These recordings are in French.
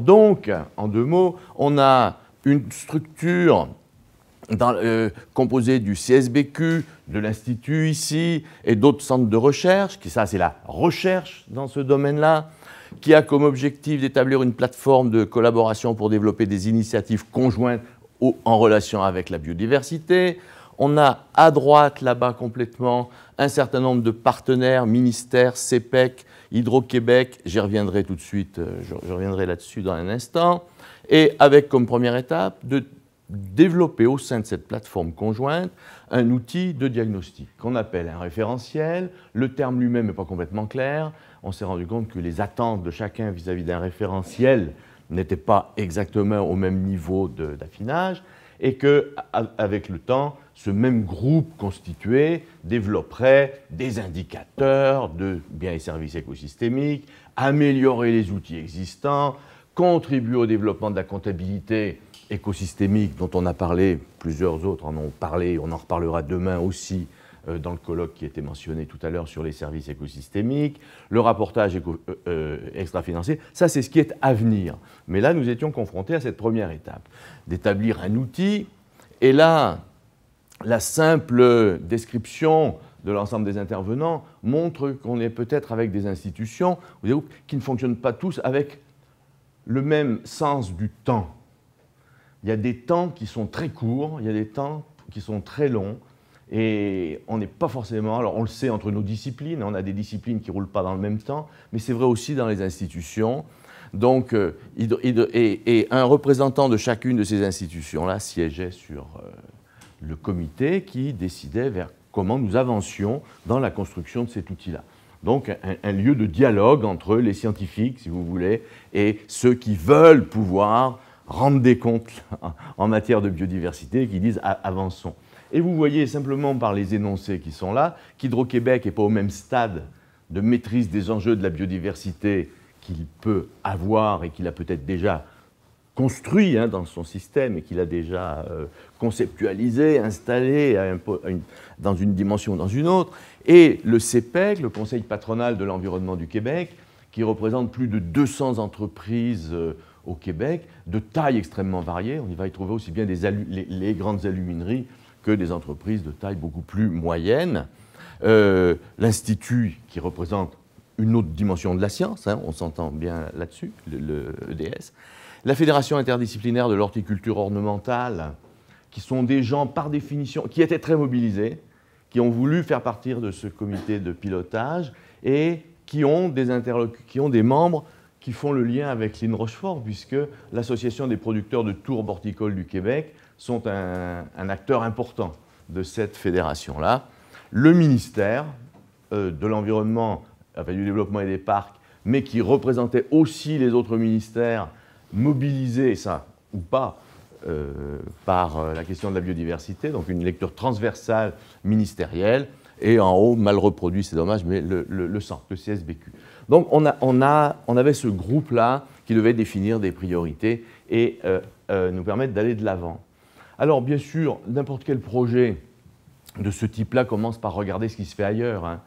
Donc, en deux mots, on a une structure composée du CSBQ, de l'Institut ici, et d'autres centres de recherche, qui ça c'est la recherche dans ce domaine-là, qui a comme objectif d'établir une plateforme de collaboration pour développer des initiatives conjointes en relation avec la biodiversité. On a à droite, là-bas complètement, un certain nombre de partenaires, ministères, CEPEC, Hydro-Québec, j'y reviendrai tout de suite, je reviendrai là-dessus dans un instant, et avec comme première étape de développer au sein de cette plateforme conjointe un outil de diagnostic qu'on appelle un référentiel. Le terme lui-même n'est pas complètement clair. On s'est rendu compte que les attentes de chacun vis-à-vis d'un référentiel n'étaient pas exactement au même niveau d'affinage et qu'avec le temps, ce même groupe constitué développerait des indicateurs de biens et services écosystémiques, améliorer les outils existants, contribuer au développement de la comptabilité écosystémique dont on a parlé, plusieurs autres en ont parlé, on en reparlera demain aussi dans le colloque qui était mentionné tout à l'heure sur les services écosystémiques, le rapportage extra-financier, ça c'est ce qui est à venir. Mais là, nous étions confrontés à cette première étape, d'établir un outil, et là, la simple description de l'ensemble des intervenants montre qu'on est peut-être avec des institutions ou des groupes qui ne fonctionnent pas tous avec le même sens du temps. Il y a des temps qui sont très courts, il y a des temps qui sont très longs, et on n'est pas forcément... Alors on le sait entre nos disciplines, on a des disciplines qui ne roulent pas dans le même temps, mais c'est vrai aussi dans les institutions. Donc, et un représentant de chacune de ces institutions-là siégeait sur le comité qui décidait vers comment nous avancions dans la construction de cet outil-là. Donc, un lieu de dialogue entre les scientifiques, si vous voulez, et ceux qui veulent pouvoir rendre des comptes en matière de biodiversité, qui disent avançons. Et vous voyez simplement par les énoncés qui sont là qu'Hydro-Québec n'est pas au même stade de maîtrise des enjeux de la biodiversité qu'il peut avoir et qu'il a peut-être déjà construit dans son système et qu'il a déjà conceptualisé, installé dans une dimension ou dans une autre, et le CEPEC, le Conseil patronal de l'environnement du Québec, qui représente plus de 200 entreprises au Québec, de taille extrêmement variée. On y va y trouver aussi bien les grandes alumineries que des entreprises de taille beaucoup plus moyenne. L'Institut, qui représente une autre dimension de la science, on s'entend bien là-dessus, le EDS. La Fédération interdisciplinaire de l'horticulture ornementale, qui sont des gens, par définition, qui étaient très mobilisés, qui ont voulu faire partie de ce comité de pilotage et qui ont des membres qui font le lien avec l'IN Rochefort, puisque l'Association des producteurs de tourbe horticole du Québec sont un acteur important de cette fédération-là. Le ministère de l'Environnement, du Développement et des Parcs, mais qui représentait aussi les autres ministères mobilisés, ça ou pas, par la question de la biodiversité, donc une lecture transversale ministérielle, et en haut, mal reproduit, c'est dommage, mais le centre, le CSBQ. Donc on avait ce groupe-là qui devait définir des priorités et nous permettre d'aller de l'avant. Alors bien sûr, n'importe quel projet de ce type-là commence par regarder ce qui se fait ailleurs.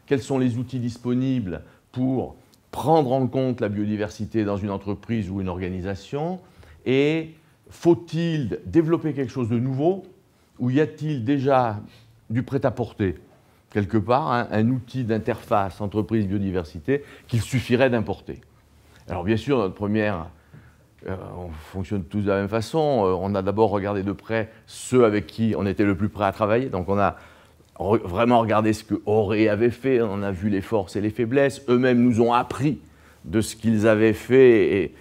Quels sont les outils disponibles pour prendre en compte la biodiversité dans une entreprise ou une organisation, et faut-il développer quelque chose de nouveau, ou y a-t-il déjà du prêt-à-porter quelque part, un outil d'interface entreprise-biodiversité qu'il suffirait d'importer. Alors bien sûr, notre première, on fonctionne tous de la même façon, on a d'abord regardé de près ceux avec qui on était le plus prêt à travailler, donc on a vraiment regardé ce que Oré avait fait, on a vu les forces et les faiblesses, eux-mêmes nous ont appris de ce qu'ils avaient fait,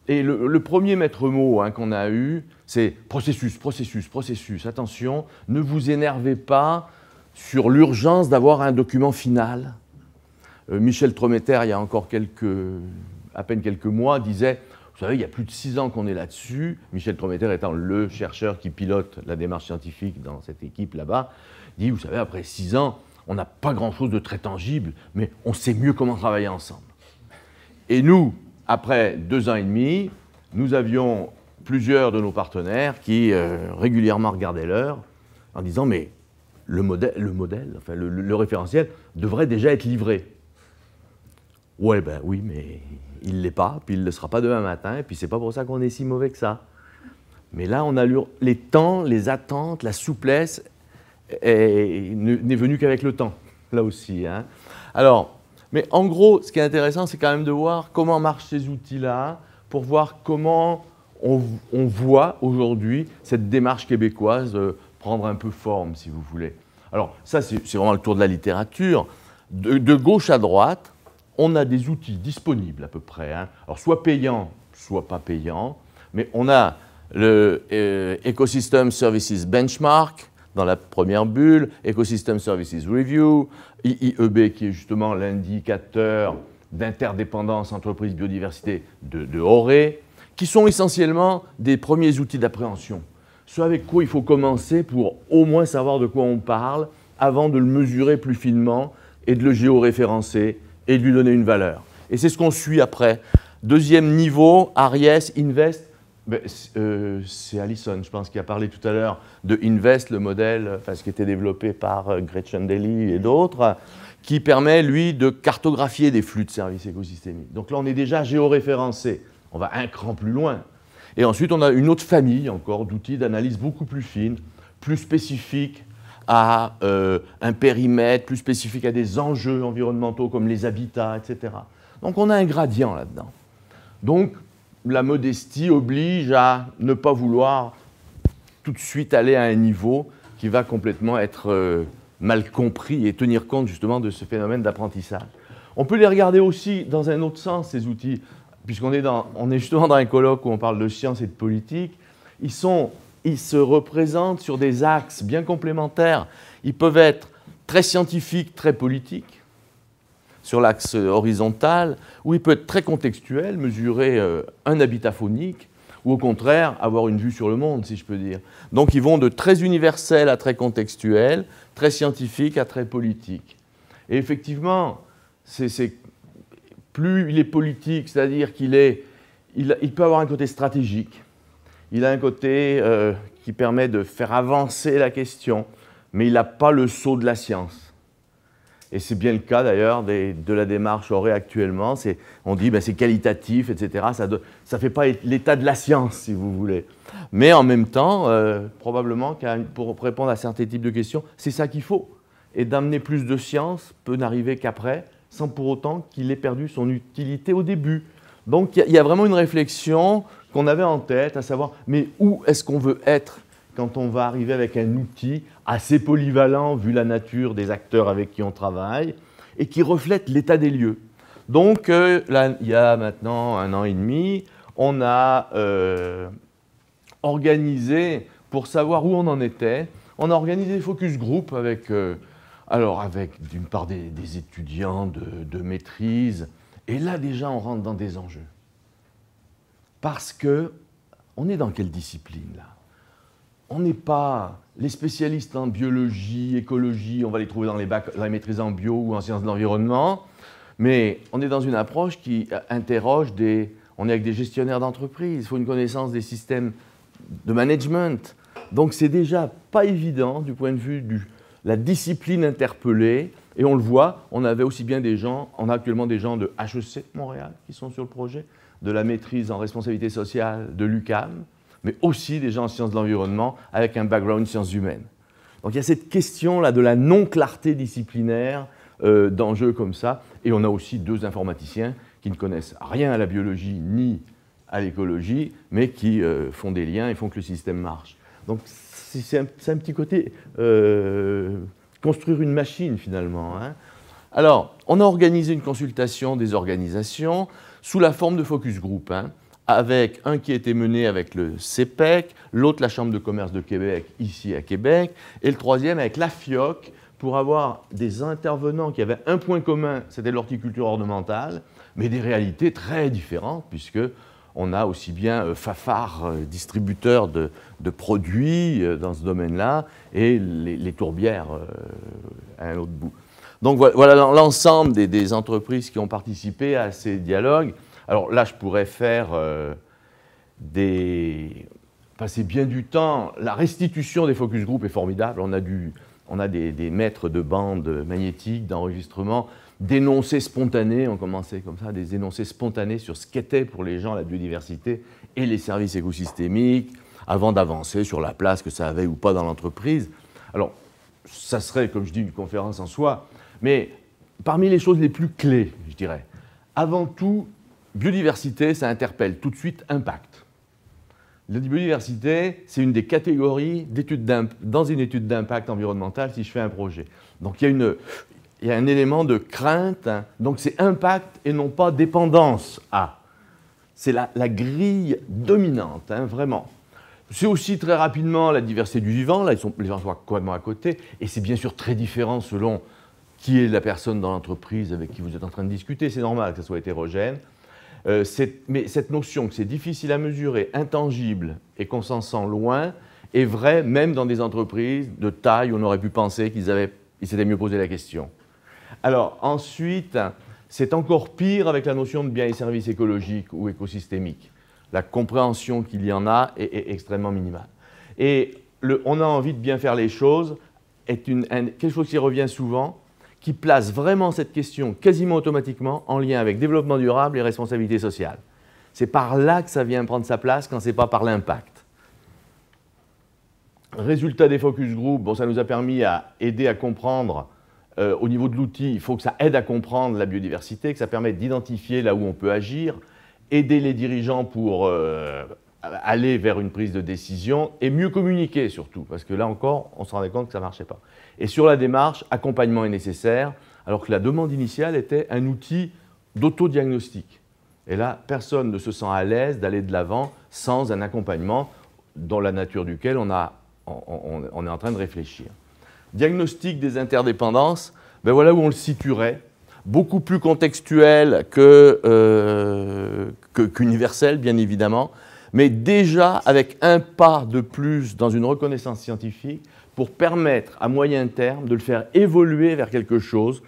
et le premier maître mot qu'on a eu, c'est processus, processus, processus, attention, ne vous énervez pas sur l'urgence d'avoir un document final. Michel Trometer, il y a encore à peine quelques mois, disait, vous savez, il y a plus de 6 ans qu'on est là-dessus, Michel Trometer étant le chercheur qui pilote la démarche scientifique dans cette équipe là-bas, dit, vous savez, après 6 ans, on n'a pas grand-chose de très tangible, mais on sait mieux comment travailler ensemble. Et nous, après 2 ans et demi, nous avions plusieurs de nos partenaires qui régulièrement regardaient l'heure en disant, mais le référentiel devrait déjà être livré. Ouais, ben oui, mais il ne l'est pas, puis il ne le sera pas demain matin, et puis c'est pas pour ça qu'on est si mauvais que ça. Mais là, on a les temps, les attentes, la souplesse n'est venue qu'avec le temps, là aussi. Hein. Alors, mais en gros, ce qui est intéressant, c'est quand même de voir comment marchent ces outils-là, pour voir comment on voit aujourd'hui cette démarche québécoise prendre un peu forme, si vous voulez. Alors, ça, c'est vraiment le tour de la littérature. De gauche à droite, on a des outils disponibles à peu près. Hein. Alors, soit payants, soit pas payants. Mais on a le Ecosystem Services Benchmark dans la première bulle, Ecosystem Services Review, IIEB qui est justement l'indicateur d'interdépendance entreprise-biodiversité de ORE, qui sont essentiellement des premiers outils d'appréhension. Ce avec quoi il faut commencer pour au moins savoir de quoi on parle avant de le mesurer plus finement et de le géoréférencer et de lui donner une valeur. Et c'est ce qu'on suit après. Deuxième niveau, Aries, Invest. C'est Alison, je pense, qui a parlé tout à l'heure de Invest, le modèle, enfin, ce qui était développé par Gretchen Daly et d'autres, qui permet, lui, de cartographier des flux de services écosystémiques. Donc là, on est déjà géoréférencé. On va un cran plus loin. Et ensuite, on a une autre famille encore d'outils d'analyse beaucoup plus fine, plus spécifiques à un périmètre, plus spécifique à des enjeux environnementaux comme les habitats, etc. Donc on a un gradient là-dedans. Donc la modestie oblige à ne pas vouloir tout de suite aller à un niveau qui va complètement être mal compris et tenir compte justement de ce phénomène d'apprentissage. On peut les regarder aussi dans un autre sens, ces outils, puisqu'on est justement dans un colloque où on parle de science et de politique. Ils se représentent sur des axes bien complémentaires. Ils peuvent être très scientifiques, très politiques, sur l'axe horizontal, ou il peut être très contextuel, mesurer un habitat faunique, ou au contraire, avoir une vue sur le monde, si je peux dire. Donc ils vont de très universel à très contextuel, très scientifique à très politique. Et effectivement, plus il est politique, c'est-à-dire il peut avoir un côté stratégique, il a un côté qui permet de faire avancer la question, mais il n'a pas le sceau de la science. Et c'est bien le cas d'ailleurs de la démarche ORE actuellement. On dit que c'est qualitatif, etc. Ça ne fait pas l'état de la science, si vous voulez. Mais en même temps, probablement, pour répondre à certains types de questions, c'est ça qu'il faut. Et d'amener plus de science peut n'arriver qu'après, sans pour autant qu'il ait perdu son utilité au début. Donc il y a vraiment une réflexion qu'on avait en tête, à savoir, mais où est-ce qu'on veut être quand on va arriver avec un outil assez polyvalent, vu la nature des acteurs avec qui on travaille, et qui reflète l'état des lieux. Donc, là, il y a maintenant 1 an et demi, on a organisé, pour savoir où on en était, on a organisé des focus group avec d'une part des étudiants de maîtrise, et là, déjà, on rentre dans des enjeux. Parce qu'on est dans quelle discipline, là ? On n'est pas les spécialistes en biologie, écologie, on va les trouver dans les maîtrises en bio ou en sciences de l'environnement, mais on est dans une approche qui interroge on est avec des gestionnaires d'entreprise, il faut une connaissance des systèmes de management. Donc c'est déjà pas évident du point de vue de la discipline interpellée, et on le voit, on avait aussi bien on a actuellement des gens de HEC Montréal qui sont sur le projet, de la maîtrise en responsabilité sociale de l'UQAM, mais aussi des gens en sciences de l'environnement avec un background sciences humaines. Donc il y a cette question-là de la non-clarté disciplinaire d'enjeux comme ça, et on a aussi 2 informaticiens qui ne connaissent rien à la biologie ni à l'écologie, mais qui font des liens et font que le système marche. Donc c'est un petit côté construire une machine finalement. Hein. Alors, on a organisé une consultation des organisations sous la forme de focus group, hein, avec un qui a été mené avec le CEPEC, l'autre la Chambre de commerce de Québec, ici à Québec, et le troisième avec la FIOC, pour avoir des intervenants qui avaient un point commun, c'était l'horticulture ornementale, mais des réalités très différentes, puisqu'on a aussi bien Fafard, distributeur de produits dans ce domaine-là, et les tourbières à un autre bout. Donc voilà l'ensemble des entreprises qui ont participé à ces dialogues. Alors là, je pourrais passer bien du temps. La restitution des focus group est formidable. On a dû on a des mètres de bandes magnétiques, d'enregistrement, d'énoncés spontanés, on commençait comme ça, des énoncés spontanés sur ce qu'était pour les gens la biodiversité et les services écosystémiques, avant d'avancer sur la place que ça avait ou pas dans l'entreprise. Alors, ça serait, comme je dis, une conférence en soi, mais parmi les choses les plus clés, je dirais, avant tout, biodiversité, ça interpelle tout de suite impact. La biodiversité, c'est une des catégories dans une étude d'impact environnemental si je fais un projet. Donc il y a un élément de crainte, hein. Donc c'est impact et non pas dépendance à. C'est la grille dominante, hein, vraiment. C'est aussi très rapidement la diversité du vivant, là les gens sont complètement à côté, et c'est bien sûr très différent selon qui est la personne dans l'entreprise avec qui vous êtes en train de discuter, c'est normal que ça soit hétérogène. Mais cette notion que c'est difficile à mesurer, intangible et qu'on s'en sent loin, est vraie même dans des entreprises de taille où on aurait pu penser qu'ils s'étaient mieux posé la question. Alors ensuite, c'est encore pire avec la notion de biens et services écologiques ou écosystémiques. La compréhension qu'il y en a est extrêmement minimale. Et on a envie de bien faire les choses est quelque chose qui revient souvent, qui place vraiment cette question quasiment automatiquement en lien avec développement durable et responsabilité sociale. C'est par là que ça vient prendre sa place quand ce n'est pas par l'impact. Résultat des focus group, bon, ça nous a permis à aider à comprendre, au niveau de l'outil, il faut que ça aide à comprendre la biodiversité, que ça permette d'identifier là où on peut agir, aider les dirigeants pour aller vers une prise de décision et mieux communiquer surtout, parce que là encore, on se rendait compte que ça ne marchait pas. Et sur la démarche, accompagnement est nécessaire, alors que la demande initiale était un outil d'autodiagnostic. Et là, personne ne se sent à l'aise d'aller de l'avant sans un accompagnement dans la nature duquel on est en train de réfléchir. Diagnostic des interdépendances, ben voilà où on le situerait, beaucoup plus contextuel qu'universel, bien évidemment, mais déjà avec un pas de plus dans une reconnaissance scientifique pour permettre à moyen terme de le faire évoluer vers quelque chose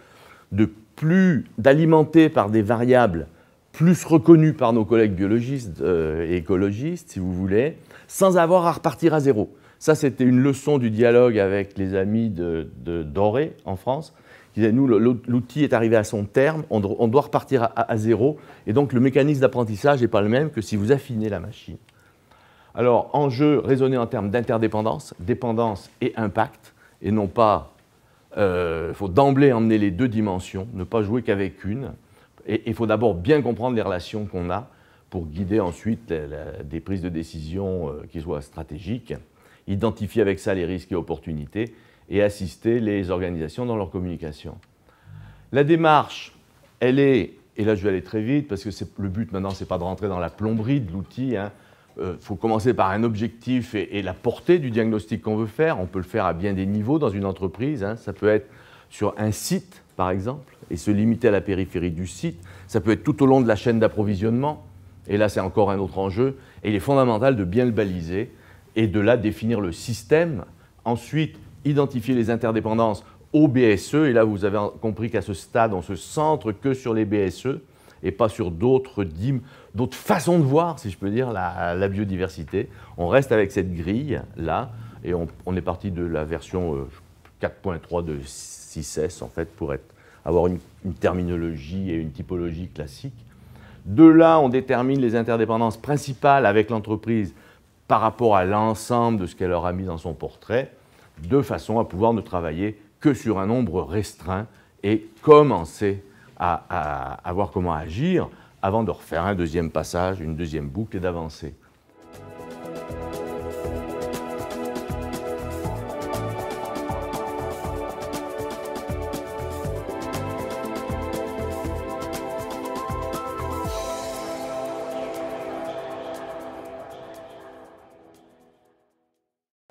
d'alimenter par des variables plus reconnues par nos collègues biologistes et écologistes, si vous voulez, sans avoir à repartir à zéro. Ça, c'était une leçon du dialogue avec les amis de Doré, en France, qui disaient, nous, l'outil est arrivé à son terme, on doit repartir à zéro, et donc le mécanisme d'apprentissage n'est pas le même que si vous affinez la machine. Alors, enjeu, raisonner en termes d'interdépendance, dépendance et impact, et non pas, il faut d'emblée emmener les deux dimensions, ne pas jouer qu'avec une, et il faut d'abord bien comprendre les relations qu'on a pour guider ensuite des prises de décision qui soient stratégiques, identifier avec ça les risques et opportunités, et assister les organisations dans leur communication. La démarche, elle est, et là je vais aller très vite, parce que le but maintenant, ce n'est pas de rentrer dans la plomberie de l'outil, hein. Faut commencer par un objectif et la portée du diagnostic qu'on veut faire. On peut le faire à bien des niveaux dans une entreprise, hein. Ça peut être sur un site, par exemple, et se limiter à la périphérie du site. Ça peut être tout au long de la chaîne d'approvisionnement, et là c'est encore un autre enjeu. Et il est fondamental de bien le baliser, et de là définir le système. Ensuite, identifier les interdépendances au BSE, et là vous avez compris qu'à ce stade, on se centre que sur les BSE, et pas sur d'autres façons de voir, si je peux dire, la biodiversité. On reste avec cette grille-là, et on est parti de la version 4.3 de 6S, en fait, pour avoir une terminologie et une typologie classique. De là, on détermine les interdépendances principales avec l'entreprise par rapport à l'ensemble de ce qu'elle leur a mis dans son portrait, de façon à pouvoir ne travailler que sur un nombre restreint et commencer à voir comment agir avant de refaire un deuxième passage, une deuxième boucle et d'avancer.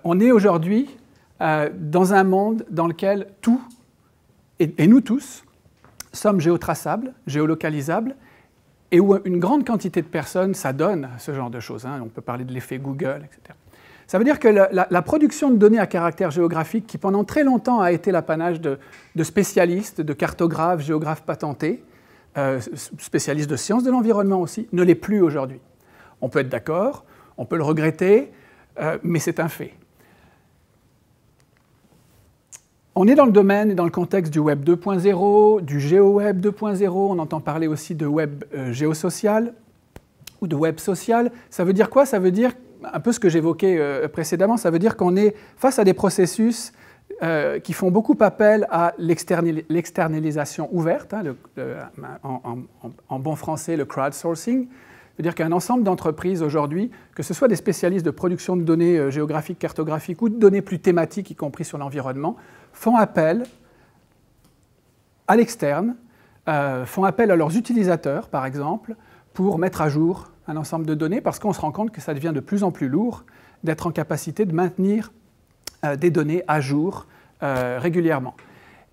On est aujourd'hui dans un monde dans lequel tout, et nous tous, sommes géotraçables, géolocalisables, et où une grande quantité de personnes s'adonnent à ce genre de choses. Hein. On peut parler de l'effet Google, etc. Ça veut dire que la production de données à caractère géographique, qui pendant très longtemps a été l'apanage de spécialistes, de cartographes, géographes patentés, spécialistes de sciences de l'environnement aussi, ne l'est plus aujourd'hui. On peut être d'accord, on peut le regretter, mais c'est un fait. On est dans le domaine et dans le contexte du Web 2.0, du GeoWeb 2.0, on entend parler aussi de Web géosocial ou de Web social. Ça veut dire quoi? Ça veut dire un peu ce que j'évoquais précédemment, ça veut dire qu'on est face à des processus qui font beaucoup appel à l'externalisation ouverte, hein, en bon français le crowdsourcing. C'est-à-dire qu'un ensemble d'entreprises aujourd'hui, que ce soit des spécialistes de production de données géographiques, cartographiques ou de données plus thématiques, y compris sur l'environnement, font appel à l'externe, font appel à leurs utilisateurs, par exemple, pour mettre à jour un ensemble de données, parce qu'on se rend compte que ça devient de plus en plus lourd d'être en capacité de maintenir des données à jour régulièrement.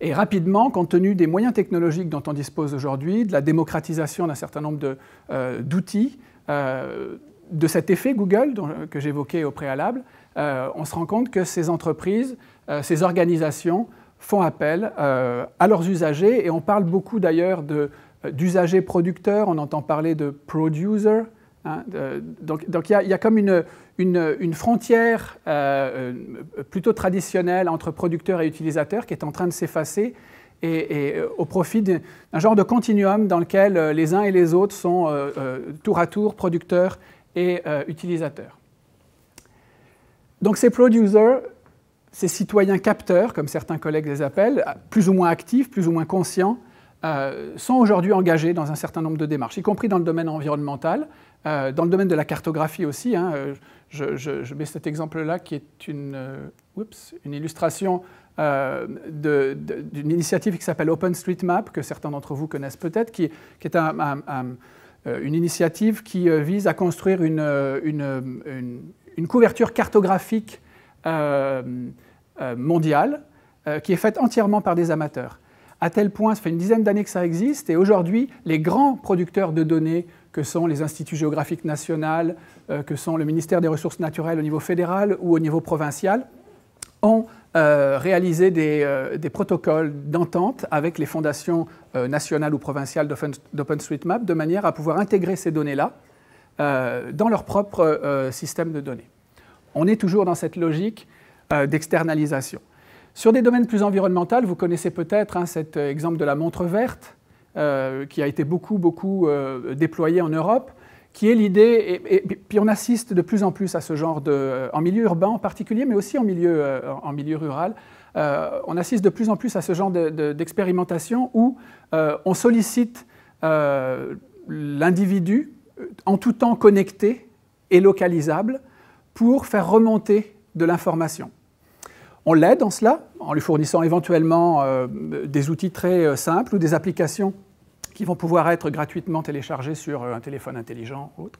Et rapidement, compte tenu des moyens technologiques dont on dispose aujourd'hui, de la démocratisation d'un certain nombre d'outils, de cet effet Google que j'évoquais au préalable, on se rend compte que ces entreprises, ces organisations font appel à leurs usagers, et on parle beaucoup d'ailleurs d'usagers producteurs, on entend parler de producer. Hein, donc il y a comme une frontière plutôt traditionnelle entre producteurs et utilisateurs qui est en train de s'effacer et au profit d'un genre de continuum dans lequel les uns et les autres sont tour à tour producteurs et utilisateurs. Donc ces producers, ces citoyens capteurs, comme certains collègues les appellent, plus ou moins actifs, plus ou moins conscients, sont aujourd'hui engagés dans un certain nombre de démarches, y compris dans le domaine environnemental, dans le domaine de la cartographie aussi. Hein, je mets cet exemple-là qui est une illustration d'une initiative qui s'appelle OpenStreetMap, que certains d'entre vous connaissent peut-être, qui est une initiative qui vise à construire une couverture cartographique mondiale qui est faite entièrement par des amateurs. À tel point, ça fait une dizaine d'années que ça existe, et aujourd'hui, les grands producteurs de données, que sont les instituts géographiques nationaux, que sont le ministère des Ressources naturelles au niveau fédéral ou au niveau provincial, ont réalisé des protocoles d'entente avec les fondations nationales ou provinciales d'OpenStreetMap, de manière à pouvoir intégrer ces données-là dans leur propre système de données. On est toujours dans cette logique d'externalisation. Sur des domaines plus environnementaux, vous connaissez peut-être cet exemple de la montre verte, qui a été beaucoup déployé en Europe, qui est l'idée, et puis on assiste de plus en plus à ce genre en milieu urbain en particulier, mais aussi en milieu rural, on assiste de plus en plus à ce genre d'expérimentation où on sollicite l'individu en tout temps connecté et localisable pour faire remonter de l'information. On l'aide en cela, en lui fournissant éventuellement des outils très simples ou des applications qui vont pouvoir être gratuitement téléchargées sur un téléphone intelligent ou autre,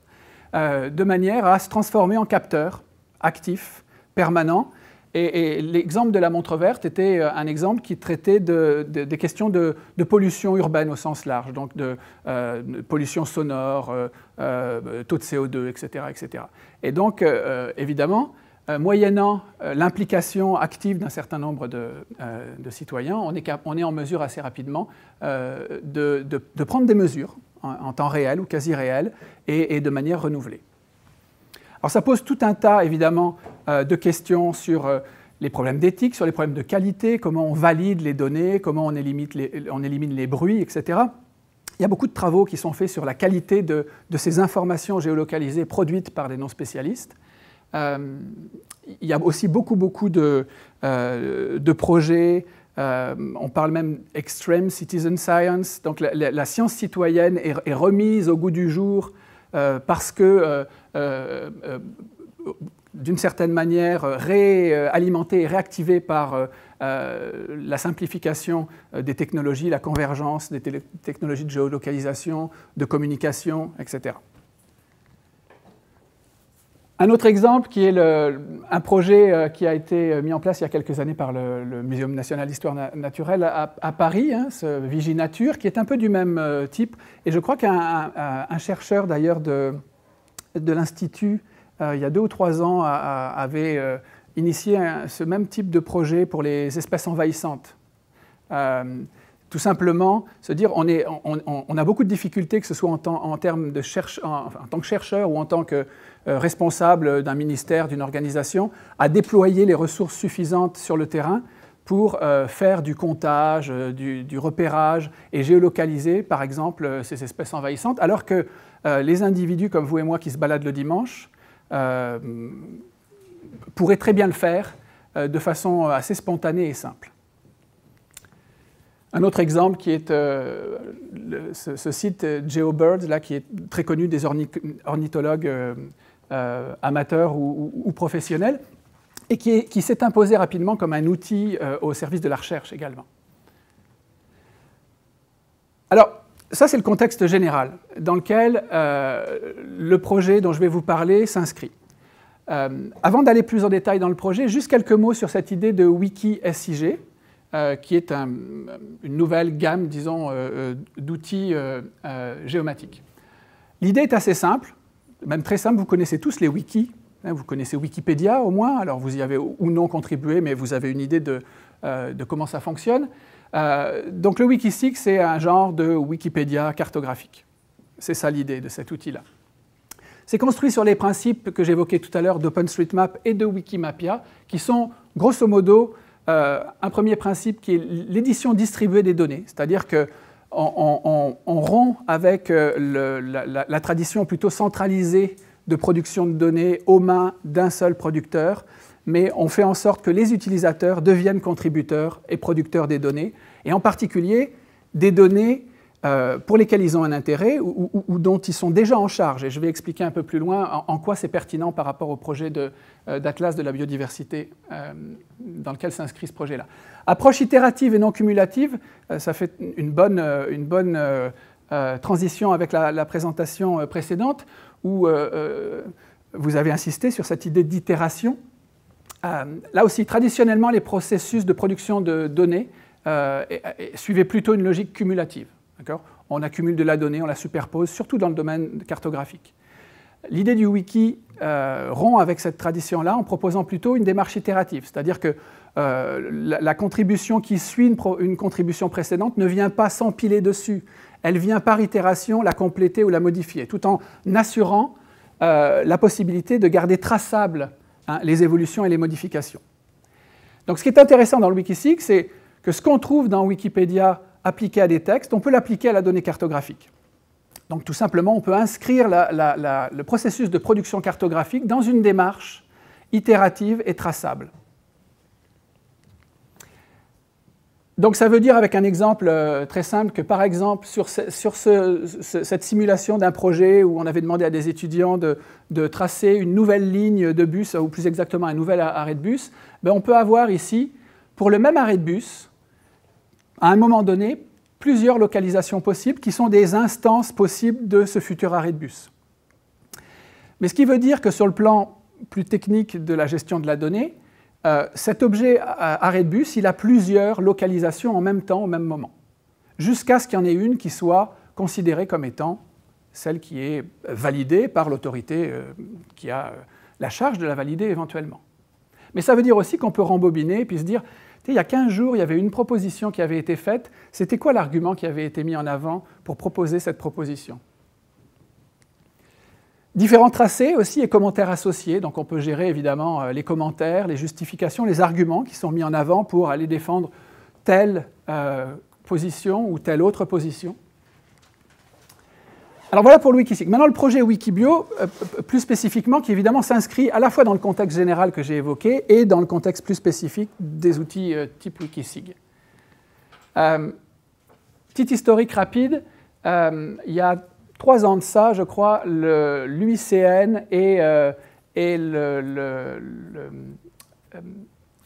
de manière à se transformer en capteur actif, permanent. Et l'exemple de la montre verte était un exemple qui traitait des questions de pollution urbaine au sens large, donc de pollution sonore, taux de CO2, etc., etc. Et donc, évidemment, moyennant l'implication active d'un certain nombre de citoyens, on est en mesure assez rapidement de prendre des mesures en temps réel ou quasi réel et de manière renouvelée. Alors ça pose tout un tas, évidemment, de questions sur les problèmes d'éthique, sur les problèmes de qualité, comment on valide les données, comment on élimine les bruits, etc. Il y a beaucoup de travaux qui sont faits sur la qualité de ces informations géolocalisées produites par des non-spécialistes. Il y a aussi beaucoup de projets, on parle même extreme citizen science, donc la science citoyenne est remise au goût du jour parce que, d'une certaine manière, réalimentée et réactivée par la simplification des technologies, la convergence des technologies de géolocalisation, de communication, etc. Un autre exemple qui est un projet qui a été mis en place il y a quelques années par le Muséum national d'histoire naturelle à Paris, hein, ce Viginature, qui est un peu du même type. Et je crois qu'un chercheur d'ailleurs de l'Institut, il y a 2 ou 3 ans, avait initié ce même type de projet pour les espèces envahissantes. Tout simplement, se dire on a beaucoup de difficultés, que ce soit en tant que chercheur ou en tant que responsable d'un ministère, d'une organisation, à déployer les ressources suffisantes sur le terrain pour faire du comptage, du repérage et géolocaliser, par exemple, ces espèces envahissantes, alors que les individus comme vous et moi qui se baladent le dimanche pourraient très bien le faire de façon assez spontanée et simple. Un autre exemple qui est ce site GeoBirds, là, qui est très connu des ornithologues amateurs ou professionnels, et qui s'est imposé rapidement comme un outil au service de la recherche également. Alors, ça c'est le contexte général dans lequel le projet dont je vais vous parler s'inscrit. Avant d'aller plus en détail dans le projet, juste quelques mots sur cette idée de Wiki-SIG, qui est une nouvelle gamme, disons, d'outils géomatiques. L'idée est assez simple, même très simple, vous connaissez tous les wikis. Vous connaissez Wikipédia au moins, alors vous y avez ou non contribué, mais vous avez une idée de comment ça fonctionne. Donc le Wikisig, c'est un genre de Wikipédia cartographique. C'est ça l'idée de cet outil-là. C'est construit sur les principes que j'évoquais tout à l'heure d'OpenStreetMap et de Wikimapia, qui sont grosso modo un premier principe qui est l'édition distribuée des données, c'est-à-dire qu'on rompt avec la tradition plutôt centralisée de production de données aux mains d'un seul producteur, mais on fait en sorte que les utilisateurs deviennent contributeurs et producteurs des données, et en particulier des données pour lesquelles ils ont un intérêt ou dont ils sont déjà en charge. Et je vais expliquer un peu plus loin en quoi c'est pertinent par rapport au projet d'Atlas de la biodiversité dans lequel s'inscrit ce projet-là. Approche itérative et non cumulative, ça fait une bonne transition avec la présentation précédente, où vous avez insisté sur cette idée d'itération. Là aussi, traditionnellement, les processus de production de données suivaient plutôt une logique cumulative. On accumule de la donnée, on la superpose, surtout dans le domaine cartographique. L'idée du wiki rompt avec cette tradition-là en proposant plutôt une démarche itérative, c'est-à-dire que la contribution qui suit une contribution précédente ne vient pas s'empiler dessus. Elle vient par itération la compléter ou la modifier, tout en assurant la possibilité de garder traçables les évolutions et les modifications. Donc ce qui est intéressant dans le Wikisig, c'est que ce qu'on trouve dans Wikipédia appliqué à des textes, on peut l'appliquer à la donnée cartographique. Donc tout simplement, on peut inscrire le processus de production cartographique dans une démarche itérative et traçable. Donc ça veut dire, avec un exemple très simple, que par exemple, sur cette simulation d'un projet où on avait demandé à des étudiants de tracer une nouvelle ligne de bus, ou plus exactement un nouvel arrêt de bus, on peut avoir ici, pour le même arrêt de bus, à un moment donné, plusieurs localisations possibles qui sont des instances possibles de ce futur arrêt de bus. Mais ce qui veut dire que sur le plan plus technique de la gestion de la donnée, cet objet arrêt de bus, il a plusieurs localisations en même temps, au même moment, jusqu'à ce qu'il y en ait une qui soit considérée comme étant celle qui est validée par l'autorité qui a la charge de la valider éventuellement. Mais ça veut dire aussi qu'on peut rembobiner et puis se dire, il y a 15 jours, il y avait une proposition qui avait été faite, c'était quoi l'argument qui avait été mis en avant pour proposer cette proposition ? Différents tracés aussi et commentaires associés, donc on peut gérer évidemment les commentaires, les justifications, les arguments qui sont mis en avant pour aller défendre telle position ou telle autre position. Alors voilà pour le Wikisig. Maintenant le projet Wikibio, plus spécifiquement, qui évidemment s'inscrit à la fois dans le contexte général que j'ai évoqué et dans le contexte plus spécifique des outils type Wikisig. Petit historique rapide, il y a 3 ans de ça, je crois, l'UICN et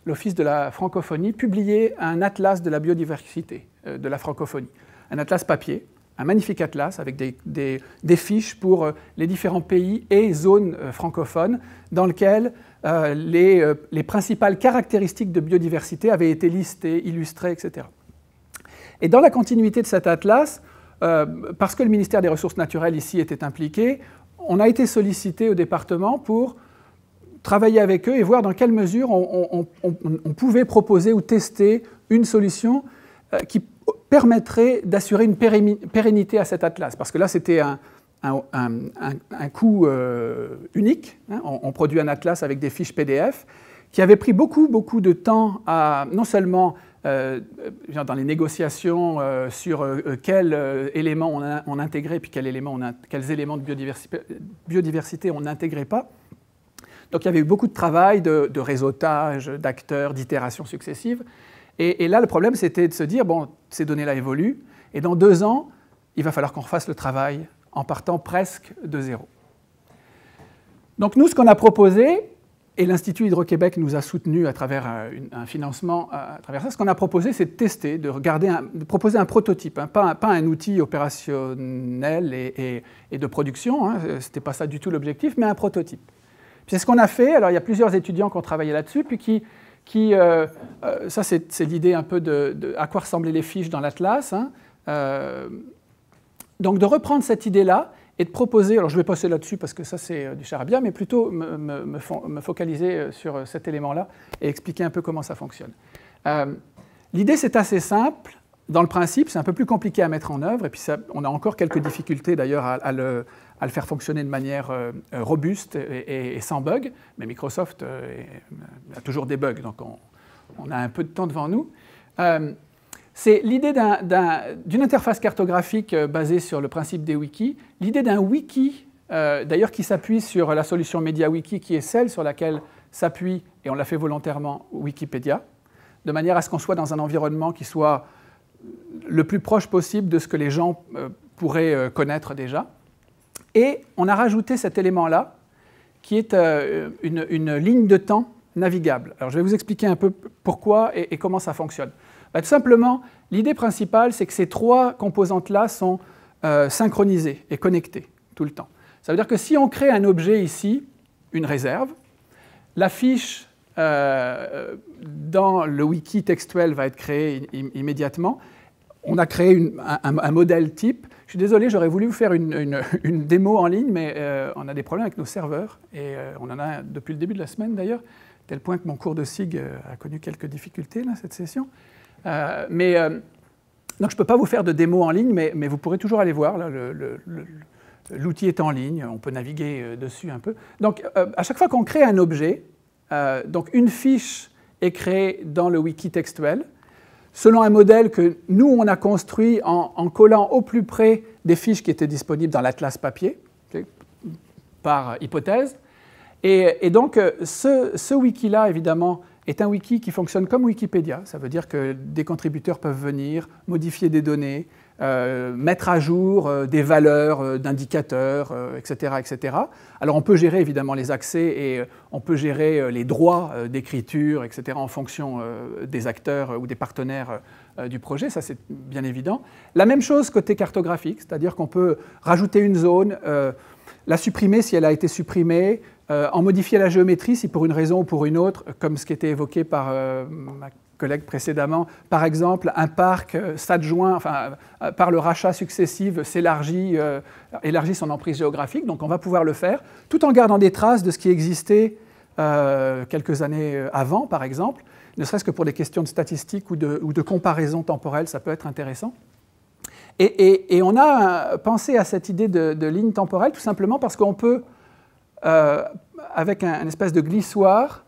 l'Office de la francophonie publiaient un atlas de la biodiversité de la francophonie. Un atlas papier, un magnifique atlas avec des fiches pour les différents pays et zones francophones dans lesquelles les principales caractéristiques de biodiversité avaient été listées, illustrées, etc. Et dans la continuité de cet atlas, parce que le ministère des Ressources naturelles ici était impliqué, on a été sollicité au département pour travailler avec eux et voir dans quelle mesure on pouvait proposer ou tester une solution qui permettrait d'assurer une pérennité à cet atlas. Parce que là, c'était un coût unique. On produit un atlas avec des fiches PDF qui avait pris beaucoup de temps à non seulement dans les négociations sur quels éléments on intégrait puis quels éléments de biodiversité on n'intégrait pas. Donc il y avait eu beaucoup de travail, de réseautage, d'acteurs, d'itérations successives. Et là, le problème, c'était de se dire, bon, ces données-là évoluent, et dans 2 ans, il va falloir qu'on refasse le travail en partant presque de zéro. Donc nous, ce qu'on a proposé, et l'Institut Hydro-Québec nous a soutenus à travers un financement à travers ça, ce qu'on a proposé, c'est de tester, de proposer un prototype, hein, pas un outil opérationnel et de production, hein, ce n'était pas ça du tout l'objectif, mais un prototype. C'est ce qu'on a fait. Alors il y a plusieurs étudiants qui ont travaillé là-dessus, puis ça c'est l'idée un peu de à quoi ressemblaient les fiches dans l'Atlas. Hein. Donc de reprendre cette idée-là et de proposer, alors je vais passer là-dessus parce que ça c'est du charabia, mais plutôt me focaliser sur cet élément-là et expliquer un peu comment ça fonctionne. L'idée c'est assez simple, dans le principe c'est un peu plus compliqué à mettre en œuvre, et puis ça, on a encore quelques difficultés d'ailleurs à le faire fonctionner de manière robuste et sans bug, mais Microsoft a toujours des bugs, donc on a un peu de temps devant nous. C'est l'idée d'une interface cartographique basée sur le principe des wikis, l'idée d'un wiki, d'ailleurs qui s'appuie sur la solution MediaWiki, qui est celle sur laquelle s'appuie, et on l'a fait volontairement, Wikipédia, de manière à ce qu'on soit dans un environnement qui soit le plus proche possible de ce que les gens pourraient connaître déjà. Et on a rajouté cet élément-là, qui est une ligne de temps navigable. Alors je vais vous expliquer un peu pourquoi et comment ça fonctionne. Tout simplement, l'idée principale, c'est que ces 3 composantes-là sont synchronisées et connectées tout le temps. Ça veut dire que si on crée un objet ici, une réserve, la fiche dans le wiki textuel va être créée immédiatement. On a créé un modèle type. Je suis désolé, j'aurais voulu vous faire une démo en ligne, mais on a des problèmes avec nos serveurs, et on en a depuis le début de la semaine d'ailleurs, tel point que mon cours de SIG a connu quelques difficultés là, cette session. Donc je ne peux pas vous faire de démo en ligne, mais vous pourrez toujours aller voir. L'outil est en ligne, on peut naviguer dessus un peu. Donc à chaque fois qu'on crée un objet, donc une fiche est créée dans le wiki textuel, selon un modèle que nous, on a construit en collant au plus près des fiches qui étaient disponibles dans l'Atlas papier, par hypothèse. Et donc ce wiki-là, évidemment, est un wiki qui fonctionne comme Wikipédia. Ça veut dire que des contributeurs peuvent venir, modifier des données, mettre à jour des valeurs d'indicateurs, etc., etc. Alors on peut gérer évidemment les accès et on peut gérer les droits d'écriture, etc., en fonction des acteurs ou des partenaires du projet, ça c'est bien évident. La même chose côté cartographique, c'est-à-dire qu'on peut rajouter une zone, la supprimer si elle a été supprimée, en modifier la géométrie si pour une raison ou pour une autre, comme ce qui était évoqué par ma collègue précédemment, par exemple, un parc s'adjoint, enfin, par le rachat successif, élargit son emprise géographique, donc on va pouvoir le faire, tout en gardant des traces de ce qui existait quelques années avant, par exemple, ne serait-ce que pour des questions de statistiques ou de comparaison temporelle, ça peut être intéressant. Et on a pensé à cette idée de ligne temporelle tout simplement parce qu'on peut, avec un espèce de glissoir,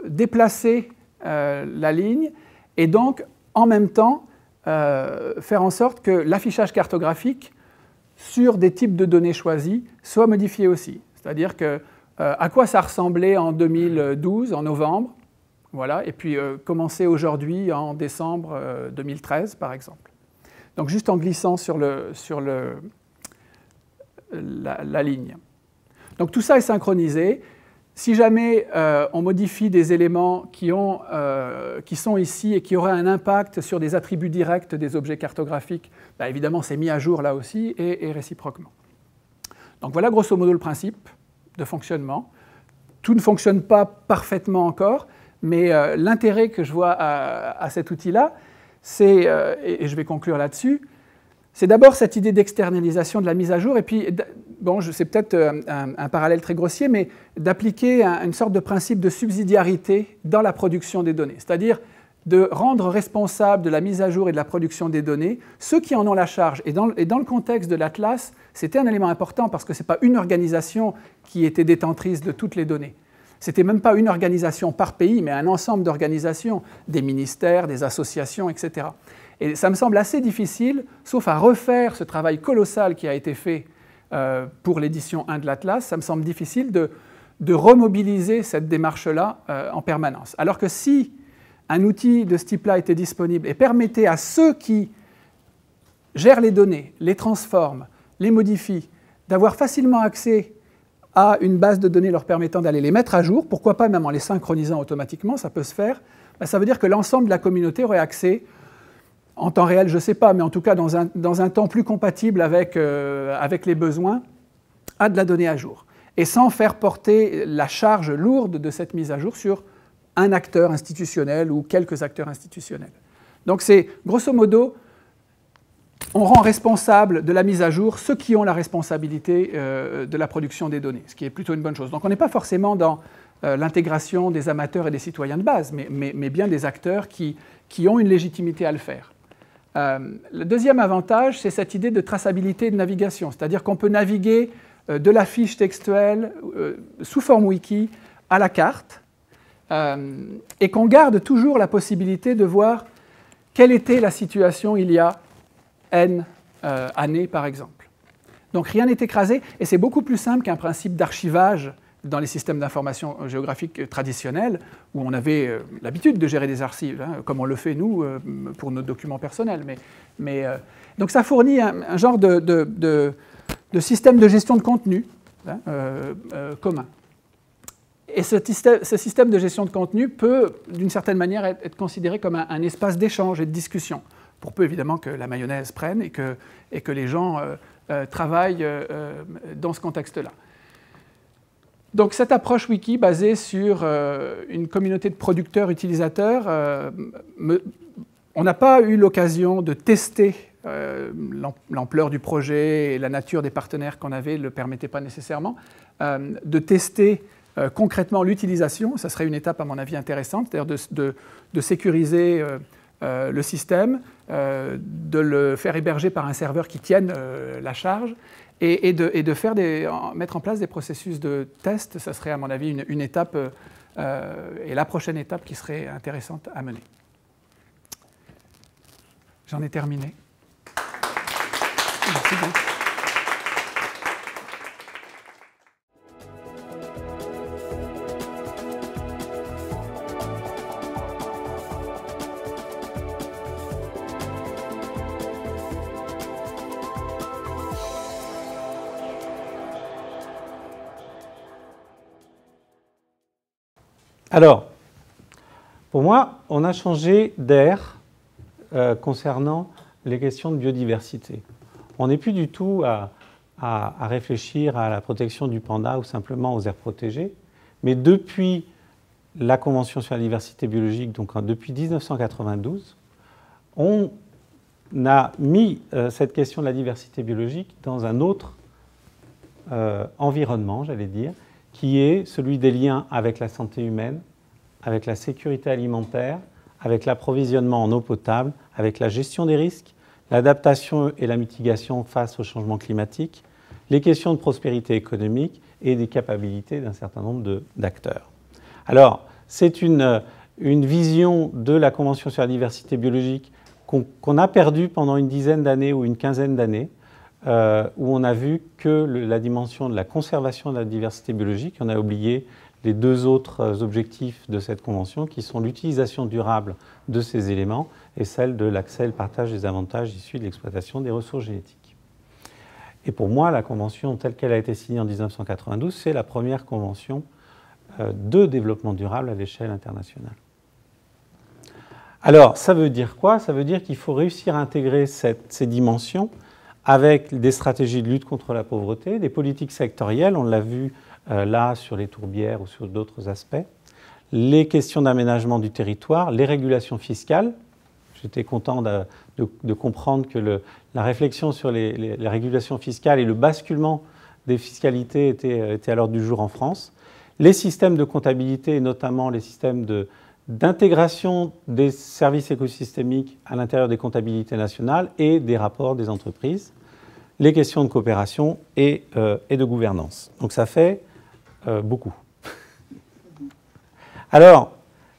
déplacer la ligne et donc en même temps faire en sorte que l'affichage cartographique sur des types de données choisis soit modifié aussi. C'est-à-dire que à quoi ça ressemblait en 2012, en novembre, voilà, et puis commencer aujourd'hui en décembre 2013 par exemple. Donc juste en glissant sur la ligne. Donc tout ça est synchronisé. Si jamais on modifie des éléments qui sont ici et qui auraient un impact sur des attributs directs des objets cartographiques, bah évidemment c'est mis à jour là aussi et réciproquement. Donc voilà grosso modo le principe de fonctionnement. Tout ne fonctionne pas parfaitement encore, mais l'intérêt que je vois à cet outil-là, c'est, et je vais conclure là-dessus, c'est d'abord cette idée d'externalisation de la mise à jour, et puis, bon, c'est peut-être un parallèle très grossier, mais d'appliquer une sorte de principe de subsidiarité dans la production des données, c'est-à-dire de rendre responsable de la mise à jour et de la production des données ceux qui en ont la charge. Et dans le contexte de l'Atlas, c'était un élément important parce que ce n'est pas une organisation qui était détentrice de toutes les données. C'était même pas une organisation par pays, mais un ensemble d'organisations, des ministères, des associations, etc. Et ça me semble assez difficile, sauf à refaire ce travail colossal qui a été fait pour l'édition 1 de l'Atlas, ça me semble difficile de remobiliser cette démarche-là en permanence. Alors que si un outil de ce type-là était disponible et permettait à ceux qui gèrent les données, les transforment, les modifient, d'avoir facilement accès à une base de données leur permettant d'aller les mettre à jour, pourquoi pas même en les synchronisant automatiquement, ça peut se faire, ben ça veut dire que l'ensemble de la communauté aurait accès, en temps réel, je ne sais pas, mais en tout cas dans un temps plus compatible avec les besoins, à de la donnée à jour. Et sans faire porter la charge lourde de cette mise à jour sur un acteur institutionnel ou quelques acteurs institutionnels. Donc c'est, grosso modo, on rend responsable de la mise à jour ceux qui ont la responsabilité de la production des données, ce qui est plutôt une bonne chose. Donc on n'est pas forcément dans l'intégration des amateurs et des citoyens de base, mais bien des acteurs qui ont une légitimité à le faire. Le deuxième avantage, c'est cette idée de traçabilité de navigation, c'est-à-dire qu'on peut naviguer de la fiche textuelle sous forme wiki à la carte, et qu'on garde toujours la possibilité de voir quelle était la situation il y a N années, par exemple. Donc rien n'est écrasé, et c'est beaucoup plus simple qu'un principe d'archivage dans les systèmes d'information géographique traditionnels, où on avait l'habitude de gérer des archives, hein, comme on le fait nous pour nos documents personnels. Donc ça fournit un genre de système de gestion de contenu hein, commun. Et ce système de gestion de contenu peut, d'une certaine manière, être considéré comme un espace d'échange et de discussion, pour peu évidemment que la mayonnaise prenne et que les gens travaillent dans ce contexte-là. Donc cette approche wiki basée sur une communauté de producteurs-utilisateurs, on n'a pas eu l'occasion de tester l'ampleur du projet et la nature des partenaires qu'on avait ne le permettait pas nécessairement, de tester concrètement l'utilisation, ça serait une étape à mon avis intéressante, c'est-à-dire de sécuriser le système, de le faire héberger par un serveur qui tienne la charge et de mettre en place des processus de test. Ça serait à mon avis une étape et la prochaine étape qui serait intéressante à mener. J'en ai terminé. Merci beaucoup. Alors, pour moi, on a changé d'air concernant les questions de biodiversité. On n'est plus du tout à réfléchir à la protection du panda ou simplement aux aires protégées, mais depuis la Convention sur la diversité biologique, donc depuis 1992, on a mis cette question de la diversité biologique dans un autre environnement, j'allais dire, qui est celui des liens avec la santé humaine, avec la sécurité alimentaire, avec l'approvisionnement en eau potable, avec la gestion des risques, l'adaptation et la mitigation face au changement climatique, les questions de prospérité économique et des capacités d'un certain nombre d'acteurs. Alors, c'est une vision de la Convention sur la diversité biologique qu'on a perdue pendant une dizaine d'années ou une quinzaine d'années, où on a vu que la dimension de la conservation de la diversité biologique, on a oublié les deux autres objectifs de cette convention, qui sont l'utilisation durable de ces éléments et celle de l'accès et le partage des avantages issus de l'exploitation des ressources génétiques. Et pour moi, la convention telle qu'elle a été signée en 1992, c'est la première convention de développement durable à l'échelle internationale. Alors, ça veut dire quoi? Ça veut dire qu'il faut réussir à intégrer ces dimensions avec des stratégies de lutte contre la pauvreté, des politiques sectorielles, on l'a vu là sur les tourbières ou sur d'autres aspects, les questions d'aménagement du territoire, les régulations fiscales. J'étais content de comprendre que la réflexion sur les régulations fiscales et le basculement des fiscalités était à l'ordre du jour en France. Les systèmes de comptabilité, et notamment les systèmes d'intégration des services écosystémiques à l'intérieur des comptabilités nationales et des rapports des entreprises, les questions de coopération et de gouvernance. Donc ça fait beaucoup. Alors,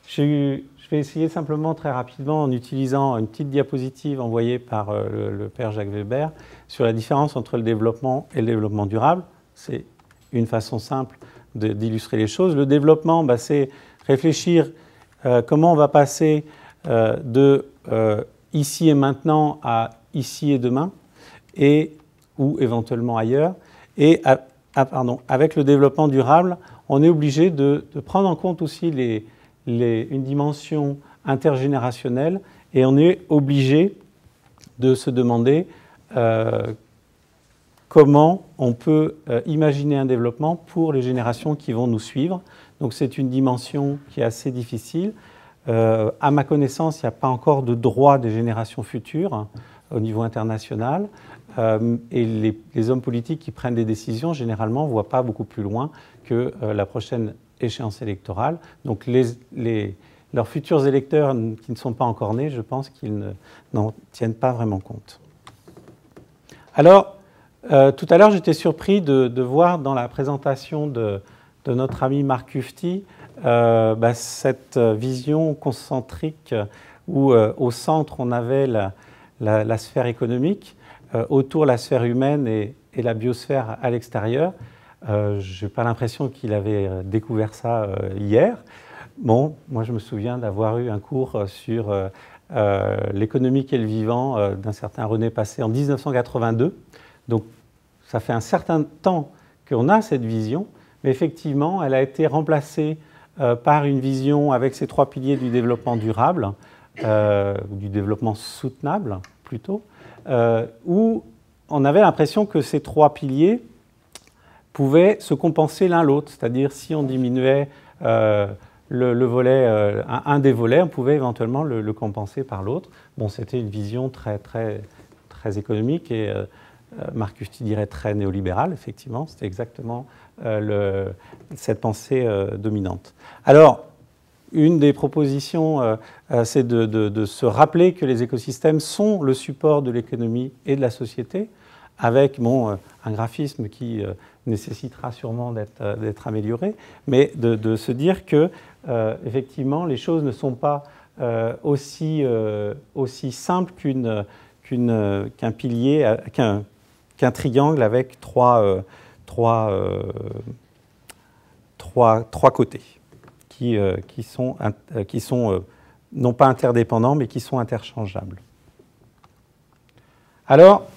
je vais essayer simplement très rapidement, en utilisant une petite diapositive envoyée par le père Jacques Weber, sur la différence entre le développement et le développement durable. C'est une façon simple d'illustrer les choses. Le développement, c'est réfléchir comment on va passer de ici et maintenant à ici et demain, ou éventuellement ailleurs. Et avec le développement durable, on est obligé de prendre en compte aussi une dimension intergénérationnelle, et on est obligé de se demander comment on peut imaginer un développement pour les générations qui vont nous suivre. Donc c'est une dimension qui est assez difficile. À ma connaissance, il n'y a pas encore de droit des générations futures au niveau international. Et les hommes politiques qui prennent des décisions, généralement, ne voient pas beaucoup plus loin que la prochaine échéance électorale. Donc leurs futurs électeurs qui ne sont pas encore nés, je pense qu'ils n'en tiennent pas vraiment compte. Alors, tout à l'heure, j'étais surpris de voir dans la présentation de notre ami Marc Ufti cette vision concentrique où au centre, on avait la sphère économique, autour la sphère humaine et la biosphère à l'extérieur. Je n'ai pas l'impression qu'il avait découvert ça hier. Bon, moi je me souviens d'avoir eu un cours sur l'économique et le vivant d'un certain René Passé en 1982. Donc ça fait un certain temps qu'on a cette vision, mais effectivement elle a été remplacée par une vision avec ces 3 piliers du développement durable, du développement soutenable plutôt, où on avait l'impression que ces 3 piliers pouvaient se compenser l'un l'autre, c'est-à-dire si on diminuait le volet, un des volets, on pouvait éventuellement le compenser par l'autre. Bon, c'était une vision très, très, très économique et Marc Ufti dirait très néolibérale, effectivement, c'était exactement cette pensée dominante. Alors, une des propositions, c'est de se rappeler que les écosystèmes sont le support de l'économie et de la société, avec un graphisme qui nécessitera sûrement d'être amélioré, mais de se dire que, effectivement, les choses ne sont pas aussi simples qu'un pilier, qu'un triangle avec trois côtés qui sont non pas interdépendants, mais qui sont interchangeables. Alors,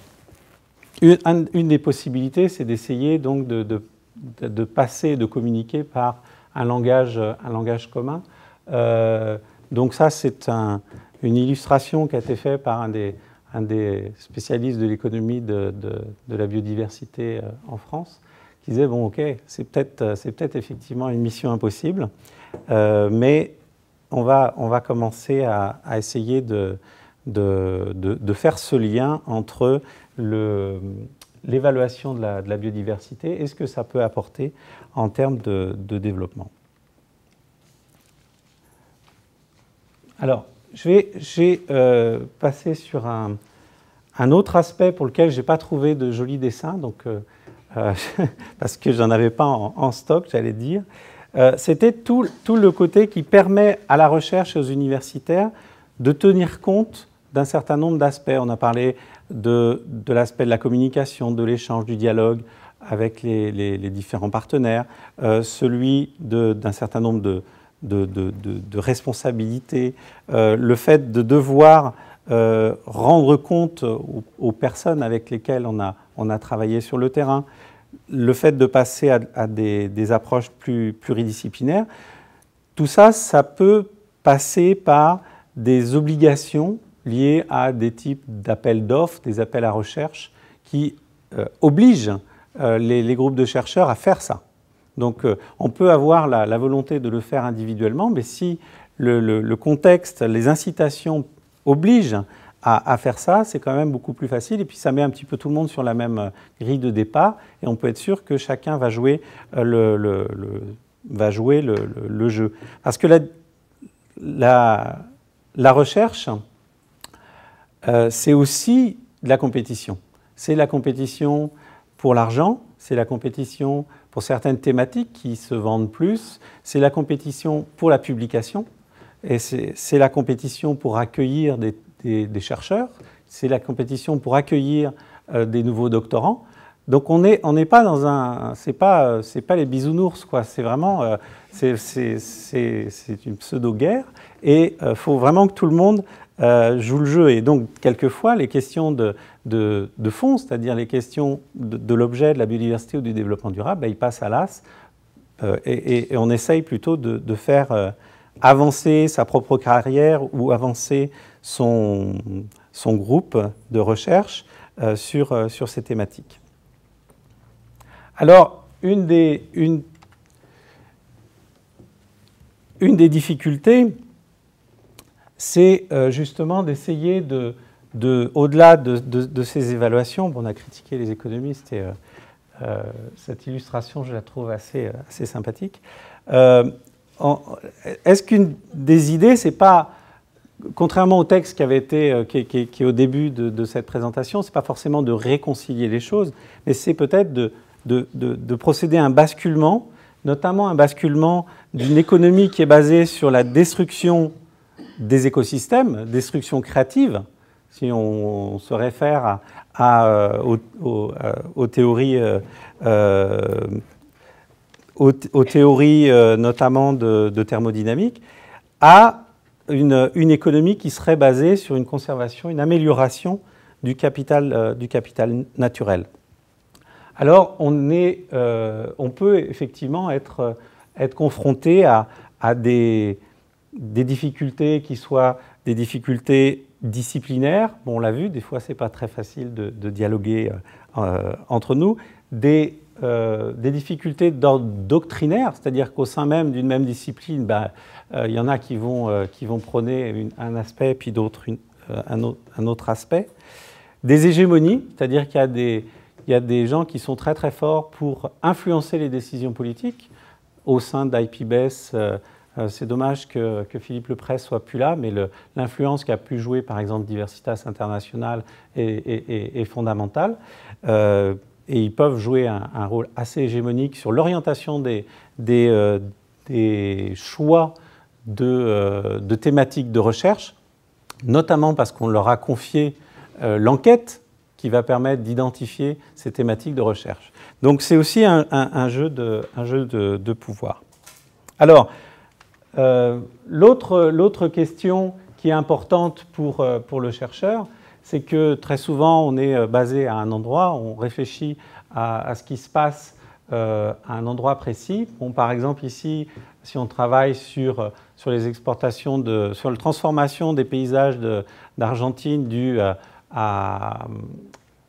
une des possibilités, c'est d'essayer donc de passer, de communiquer par un langage commun. Donc ça, c'est une illustration qui a été faite par un des spécialistes de l'économie de la biodiversité en France, qui disait, bon, ok, c'est peut-être effectivement une mission impossible, mais on va commencer à essayer de faire ce lien entre l'évaluation de la biodiversité et ce que ça peut apporter en termes de développement. Alors, je vais passer sur un autre aspect pour lequel je n'ai pas trouvé de jolis dessins, donc, parce que je n'en avais pas en stock, j'allais dire. C'était tout le côté qui permet à la recherche et aux universitaires de tenir compte d'un certain nombre d'aspects. On a parlé de l'aspect de la communication, de l'échange, du dialogue avec les différents partenaires, celui d'un certain nombre de responsabilités, le fait de devoir rendre compte aux personnes avec lesquelles on a travaillé sur le terrain, le fait de passer à des approches plus pluridisciplinaires. Tout ça, ça peut passer par des obligations liées à des types d'appels d'offres, des appels à recherche qui obligent les groupes de chercheurs à faire ça. Donc on peut avoir la volonté de le faire individuellement, mais si le contexte, les incitations obligent à faire ça, c'est quand même beaucoup plus facile. Et puis ça met un petit peu tout le monde sur la même grille de départ, et on peut être sûr que chacun va jouer le jeu. Parce que la recherche, c'est aussi de la compétition. C'est la compétition pour l'argent, c'est la compétition pour certaines thématiques qui se vendent plus. C'est la compétition pour la publication, et c'est la compétition pour accueillir des chercheurs, c'est la compétition pour accueillir des nouveaux doctorants. Donc on n'est pas dans un, c'est pas les bisounours quoi. C'est vraiment, c'est une pseudo-guerre et faut vraiment que tout le monde joue le jeu. Et donc quelquefois les questions de fond, c'est-à-dire les questions de l'objet, de la biodiversité ou du développement durable, ils passent à l'as et on essaye plutôt de faire avancer sa propre carrière ou avancer son groupe de recherche sur ces thématiques. Alors, une des difficultés, c'est justement d'essayer au-delà de ces évaluations, bon, on a critiqué les économistes et cette illustration, je la trouve assez sympathique. Est-ce qu'une des idées, c'est pas, contrairement au texte qui avait été, qui est au début de cette présentation, c'est pas forcément de réconcilier les choses, mais c'est peut-être de procéder à un basculement, notamment un basculement d'une économie qui est basée sur la destruction des écosystèmes, destruction créative, si on se réfère aux théories notamment de thermodynamique, à une économie qui serait basée sur une conservation, une amélioration du capital naturel. Alors, on peut effectivement être confronté à des difficultés qui soient des difficultés disciplinaires. Bon, on l'a vu, des fois, ce n'est pas très facile de dialoguer entre nous. Des difficultés d'ordre doctrinaire, c'est-à-dire qu'au sein même d'une même discipline, il y en a qui vont prôner un aspect, puis d'autres un autre aspect. Des hégémonies, c'est-à-dire qu'il y a des gens qui sont très très forts pour influencer les décisions politiques au sein d'IPBES. C'est dommage que Philippe Lepret soit plus là, mais l'influence qu'a pu jouer par exemple Diversitas International est fondamentale. Et ils peuvent jouer un rôle assez hégémonique sur l'orientation des choix de thématiques de recherche, notamment parce qu'on leur a confié l'enquête qui va permettre d'identifier ces thématiques de recherche. Donc c'est aussi un jeu de pouvoir. Alors, l'autre question qui est importante pour le chercheur, c'est que très souvent on est basé à un endroit, on réfléchit à ce qui se passe à un endroit précis. Bon, par exemple ici, si on travaille sur les exportations, sur la transformation des paysages d'Argentine dues à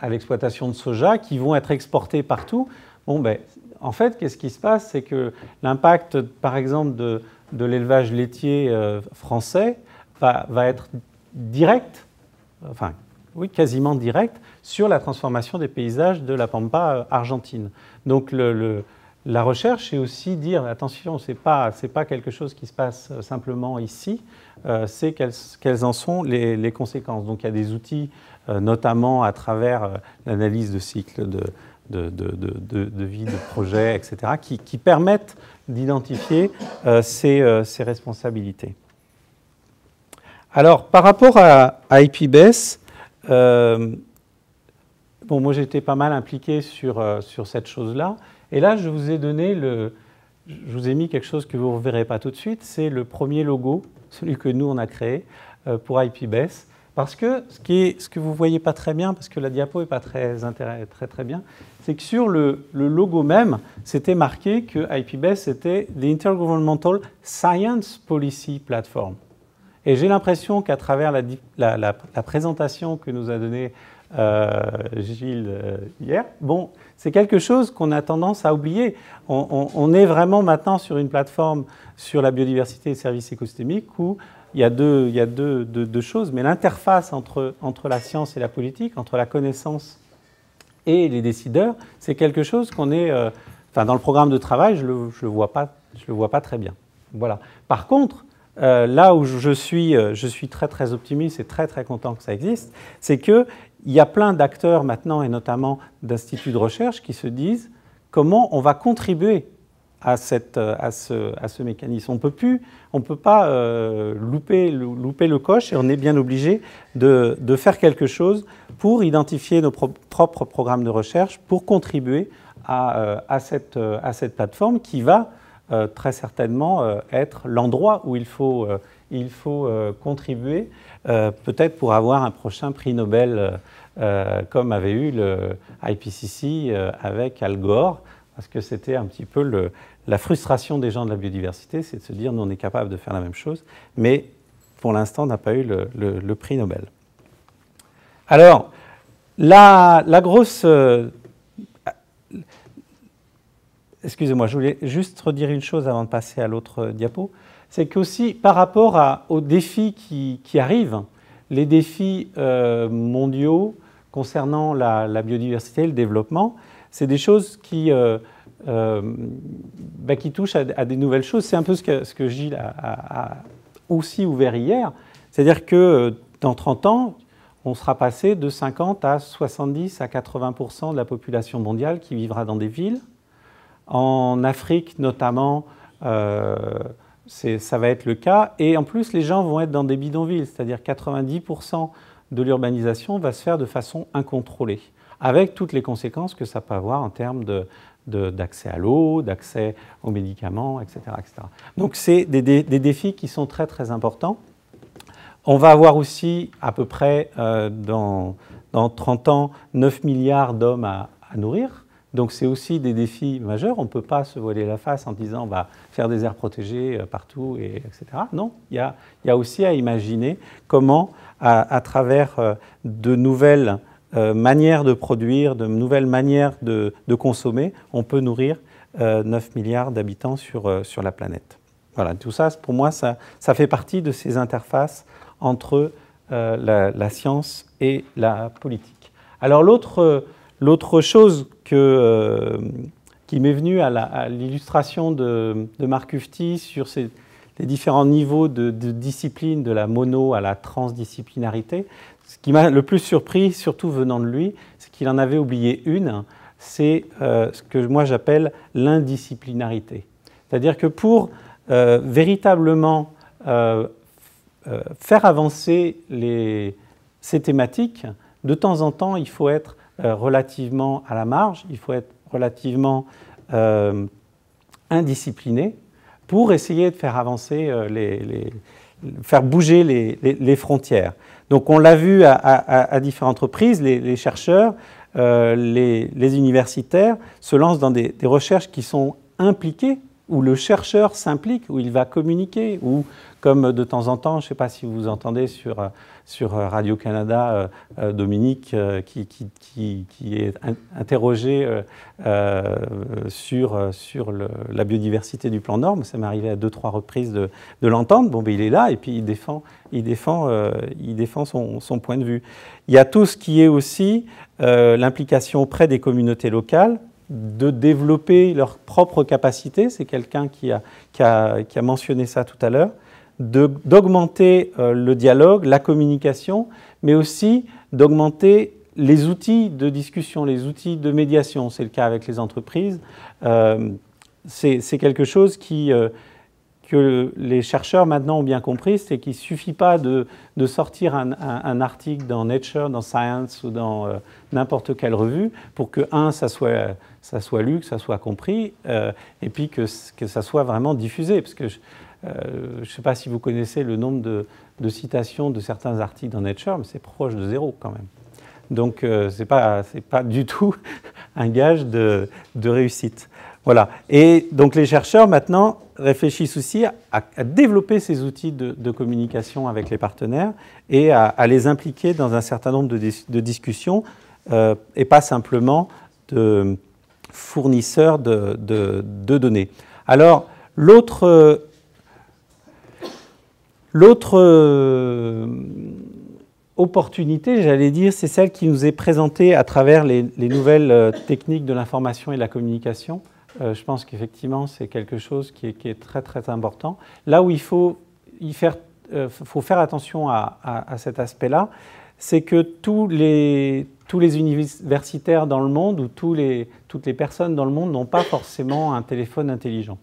l'exploitation de soja qui vont être exportés partout. Bon, en fait, qu'est-ce qui se passe? C'est que l'impact, par exemple, de l'élevage laitier français va être direct, enfin, oui, quasiment direct, sur la transformation des paysages de la pampa argentine. Donc, la recherche, c'est aussi dire, attention, c'est pas quelque chose qui se passe simplement ici, c'est quelles en sont les conséquences. Donc, il y a des outils, notamment à travers l'analyse de cycle de vie, de projet, etc., qui permettent d'identifier ces responsabilités. Alors, par rapport à IPBES, bon, moi j'étais pas mal impliqué sur cette chose-là, et là je vous ai donné je vous ai mis quelque chose que vous ne verrez pas tout de suite, c'est le premier logo, celui que nous on a créé pour IPBES. Parce que ce que vous ne voyez pas très bien, parce que la diapo n'est pas très bien, c'est que sur le logo même, c'était marqué que IPBES était the Intergovernmental Science Policy Platform. Et j'ai l'impression qu'à travers la présentation que nous a donnée Gilles hier, bon, c'est quelque chose qu'on a tendance à oublier. On est vraiment maintenant sur une plateforme sur la biodiversité et les services écosystémiques où il y a deux choses, mais l'interface entre la science et la politique, entre la connaissance et les décideurs, c'est quelque chose qu'on est... enfin, dans le programme de travail, je le vois pas très bien. Voilà. Par contre, là où je suis très très optimiste et très très content que ça existe, c'est qu'il y a plein d'acteurs maintenant, et notamment d'instituts de recherche, qui se disent comment on va contribuer à ce mécanisme. On ne peut pas louper le coche et on est bien obligé de faire quelque chose pour identifier nos propres programmes de recherche, pour contribuer à cette plateforme qui va très certainement être l'endroit où il faut contribuer, peut-être pour avoir un prochain prix Nobel comme avait eu le IPCC avec Al Gore, parce que c'était un petit peu la frustration des gens de la biodiversité, c'est de se dire nous on est capable de faire la même chose, mais pour l'instant on n'a pas eu le prix Nobel. Alors, la grosse... Excusez-moi, je voulais juste redire une chose avant de passer à l'autre diapo, c'est qu'aussi par rapport aux défis qui arrivent, les défis mondiaux concernant la biodiversité et le développement, c'est des choses qui touchent à des nouvelles choses. C'est un peu ce que Gilles a aussi ouvert hier. C'est-à-dire que dans 30 ans, on sera passé de 50 à 70 à 80% de la population mondiale qui vivra dans des villes. En Afrique notamment, ça va être le cas. Et en plus, les gens vont être dans des bidonvilles, c'est-à-dire 90% de l'urbanisation va se faire de façon incontrôlée, avec toutes les conséquences que ça peut avoir en termes d'accès à l'eau, d'accès aux médicaments, etc. etc. Donc c'est des défis qui sont très très importants. On va avoir aussi à peu près dans 30 ans 9 milliards d'hommes à nourrir. Donc c'est aussi des défis majeurs. On ne peut pas se voiler la face en disant on va faire des aires protégées partout, etc. Non, il y a aussi à imaginer comment, à travers de nouvelles manières de produire, de nouvelles manières de consommer, on peut nourrir 9 milliards d'habitants sur la planète. Voilà, tout ça, pour moi, ça fait partie de ces interfaces entre la science et la politique. Alors l'autre chose qui m'est venue à l'illustration de Marc Ufti sur les différents niveaux de discipline, de la mono à la transdisciplinarité, ce qui m'a le plus surpris, surtout venant de lui, c'est qu'il en avait oublié une, c'est ce que moi j'appelle l'indisciplinarité. C'est-à-dire que pour véritablement faire avancer ces thématiques, de temps en temps, il faut être relativement à la marge, il faut être relativement indiscipliné pour essayer de faire avancer, faire bouger les frontières. Donc on l'a vu à différentes reprises, les chercheurs, les universitaires se lancent dans des recherches qui sont impliquées, où le chercheur s'implique, où il va communiquer, ou comme de temps en temps, je ne sais pas si vous entendez sur Radio-Canada, Dominique qui est interrogé sur la biodiversité du plan Nord. Ça m'est arrivé à 2-3 reprises de l'entendre. Bon, ben, il est là et puis il défend son point de vue. Il y a tout ce qui est aussi l'implication auprès des communautés locales, de développer leurs propres capacités, c'est quelqu'un qui a mentionné ça tout à l'heure, d'augmenter le dialogue, la communication, mais aussi d'augmenter les outils de discussion, les outils de médiation. C'est le cas avec les entreprises. C'est quelque chose que les chercheurs maintenant ont bien compris, c'est qu'il ne suffit pas de sortir un article dans Nature, dans Science ou dans n'importe quelle revue pour que, ça soit lu, que ça soit compris, et puis que ça soit vraiment diffusé. Parce que je ne sais pas si vous connaissez le nombre de citations de certains articles dans Nature, mais c'est proche de 0 quand même. Donc ce n'est pas du tout un gage de réussite. Voilà. Et donc les chercheurs maintenant réfléchissent aussi à développer ces outils de communication avec les partenaires et à les impliquer dans un certain nombre de discussions et pas simplement de fournisseurs de données. Alors l'autre opportunité, j'allais dire, c'est celle qui nous est présentée à travers les nouvelles techniques de l'information et de la communication. Je pense qu'effectivement, c'est quelque chose qui est très, très important. Là où il faut faire attention à cet aspect-là, c'est que tous tous les universitaires dans le monde ou toutes les personnes dans le monde n'ont pas forcément un téléphone intelligent.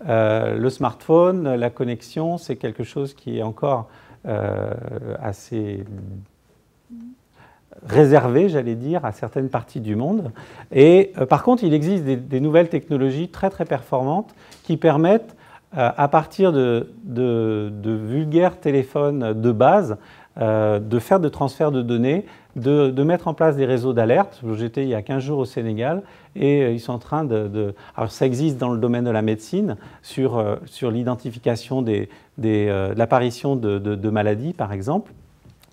Le smartphone, la connexion, c'est quelque chose qui est encore assez réservé, j'allais dire, à certaines parties du monde. Et par contre, il existe des nouvelles technologies très très performantes qui permettent, à partir de vulgaires téléphones de base, de faire des transferts de données, de mettre en place des réseaux d'alerte. J'étais il y a 15 jours au Sénégal et ils sont en train alors ça existe dans le domaine de la médecine, sur l'identification de l'apparition de maladies, par exemple,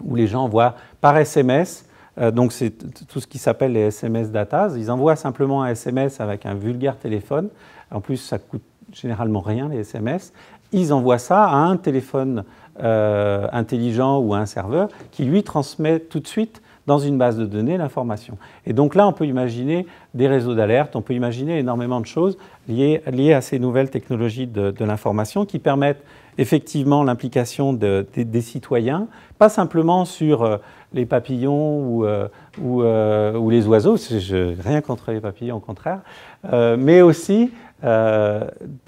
où les gens envoient par SMS, donc c'est tout ce qui s'appelle les SMS data. Ils envoient simplement un SMS avec un vulgaire téléphone. En plus, ça coûte généralement rien, les SMS. Ils envoient ça à un téléphone intelligent ou à un serveur qui lui transmet tout de suite dans une base de données l'information. Et donc là, on peut imaginer des réseaux d'alerte, on peut imaginer énormément de choses liées à ces nouvelles technologies de l'information qui permettent effectivement l'implication des citoyens, pas simplement sur les papillons ou les oiseaux, rien contre les papillons, au contraire, mais aussi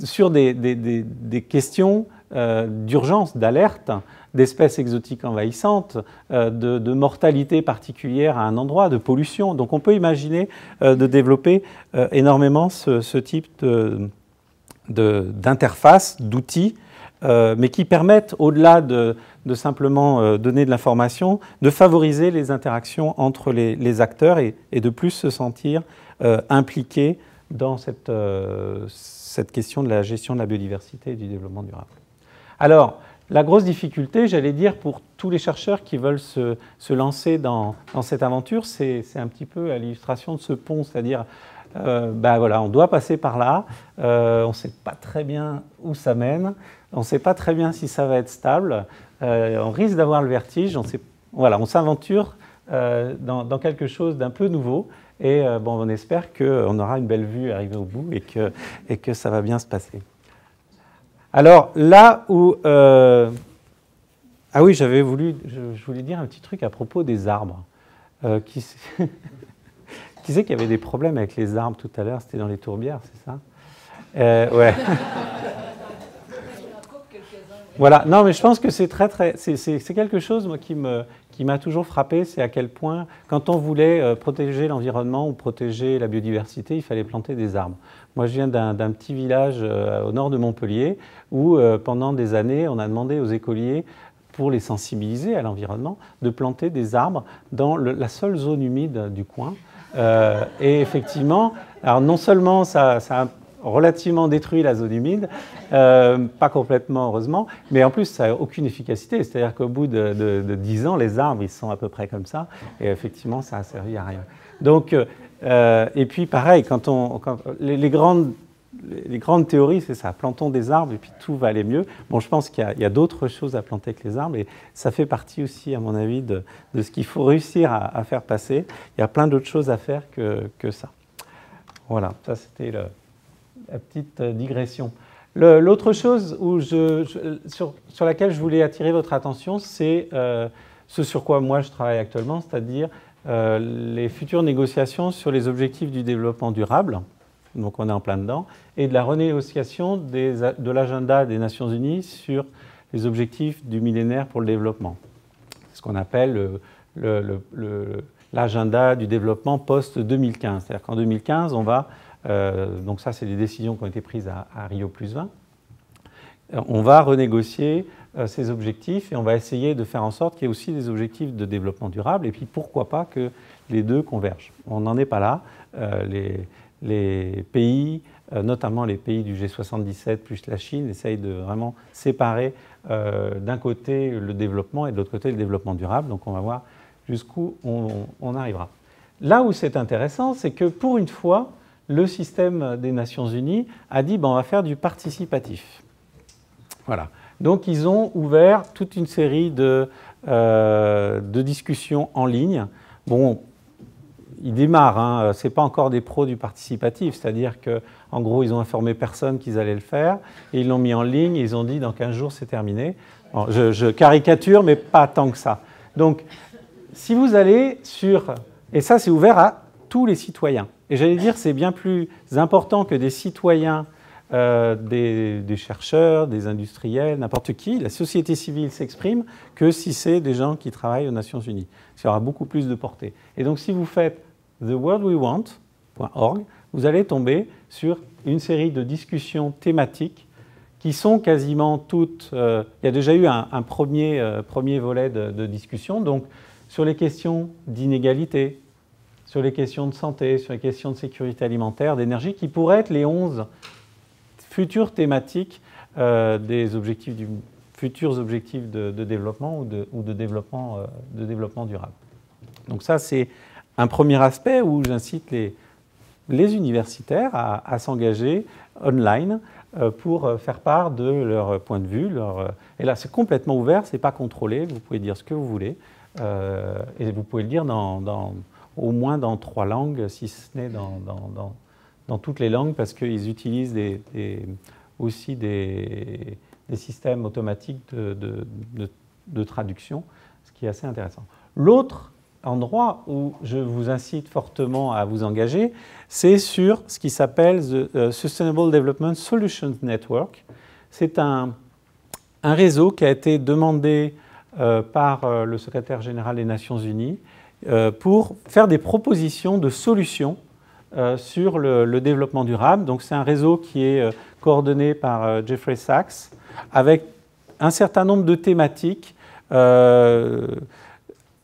sur des questions d'urgence, d'alerte, d'espèces exotiques envahissantes, de mortalité particulière à un endroit, de pollution. Donc on peut imaginer de développer énormément ce type d'interface, d'outils, mais qui permettent, au-delà de simplement donner de l'information, de favoriser les interactions entre les acteurs et de plus se sentir impliqués dans cette question de la gestion de la biodiversité et du développement durable. Alors, la grosse difficulté, j'allais dire, pour tous les chercheurs qui veulent se lancer dans cette aventure, c'est un petit peu à l'illustration de ce pont, c'est-à-dire, voilà, on doit passer par là, on ne sait pas très bien où ça mène, on ne sait pas très bien si ça va être stable, on risque d'avoir le vertige, on s'aventure dans quelque chose d'un peu nouveau, et on espère qu'on aura une belle vue arriver au bout et que ça va bien se passer. Alors là où... Ah oui, je voulais dire un petit truc à propos des arbres. Qui sait qu'il y avait des problèmes avec les arbres tout à l'heure? C'était dans les tourbières, c'est ça? Ouais. Voilà, non, mais je pense que c'est c'est quelque chose, moi, qui m'a toujours frappé, c'est à quel point, quand on voulait protéger l'environnement ou protéger la biodiversité, il fallait planter des arbres. Moi, je viens d'un petit village au nord de Montpellier, où pendant des années, on a demandé aux écoliers, pour les sensibiliser à l'environnement, de planter des arbres dans la seule zone humide du coin. Et effectivement, alors non seulement ça a relativement détruit la zone humide, pas complètement heureusement, mais en plus ça n'a aucune efficacité, c'est-à-dire qu'au bout de 10 ans, les arbres ils sont à peu près comme ça, et effectivement ça a servi à rien. Donc, et puis pareil, quand les grandes théories, c'est ça, plantons des arbres et puis tout va aller mieux. Bon, je pense qu'il y a d'autres choses à planter que les arbres, et ça fait partie aussi, à mon avis, de ce qu'il faut réussir à faire passer. Il y a plein d'autres choses à faire que ça. Voilà, ça c'était la petite digression. L'autre chose sur laquelle je voulais attirer votre attention, c'est ce sur quoi moi je travaille actuellement, c'est-à-dire les futures négociations sur les objectifs du développement durable, donc on est en plein dedans, et de la renégociation de l'agenda des Nations Unies sur les objectifs du millénaire pour le développement, ce qu'on appelle l'agenda du développement post-2015. C'est-à-dire qu'en 2015, on va... donc ça, c'est des décisions qui ont été prises à Rio+20. On va renégocier ces objectifs et on va essayer de faire en sorte qu'il y ait aussi des objectifs de développement durable et puis pourquoi pas que les deux convergent. On n'en est pas là. Les pays, notamment les pays du G77 plus la Chine, essayent de vraiment séparer d'un côté le développement et de l'autre côté le développement durable. Donc on va voir jusqu'où on arrivera. Là où c'est intéressant, c'est que pour une fois, le système des Nations Unies a dit on va faire du participatif. Voilà. Donc ils ont ouvert toute une série de discussions en ligne. Bon, ils démarrent, hein, ce n'est pas encore des pros du participatif, c'est-à-dire qu'en gros, ils ont informé personne qu'ils allaient le faire, et ils l'ont mis en ligne, et ils ont dit dans 15 jours, c'est terminé. Bon, je caricature, mais pas tant que ça. Donc, si vous allez sur Et ça, c'est ouvert à tous les citoyens. Et j'allais dire, c'est bien plus important que des citoyens, des chercheurs, des industriels, n'importe qui. La société civile s'exprime que si c'est des gens qui travaillent aux Nations Unies. Ça aura beaucoup plus de portée. Et donc, si vous faites theworldwewant.org, vous allez tomber sur une série de discussions thématiques qui sont quasiment toutes... il y a déjà eu un premier volet de discussion, donc sur les questions d'inégalité, sur les questions de santé, sur les questions de sécurité alimentaire, d'énergie, qui pourraient être les 11 futures thématiques des futurs objectifs de développement ou de développement durable. Donc ça, c'est un premier aspect où j'incite les universitaires à s'engager online pour faire part de leur point de vue. Et là, c'est complètement ouvert, ce n'est pas contrôlé, vous pouvez dire ce que vous voulez, et vous pouvez le dire au moins dans 3 langues, si ce n'est dans toutes les langues, parce qu'ils utilisent aussi des systèmes automatiques de traduction, ce qui est assez intéressant. L'autre endroit où je vous incite fortement à vous engager, c'est sur ce qui s'appelle the Sustainable Development Solutions Network. C'est un réseau qui a été demandé par le secrétaire général des Nations Unies pour faire des propositions de solutions sur le développement durable. Donc c'est un réseau qui est coordonné par Jeffrey Sachs avec un certain nombre de thématiques.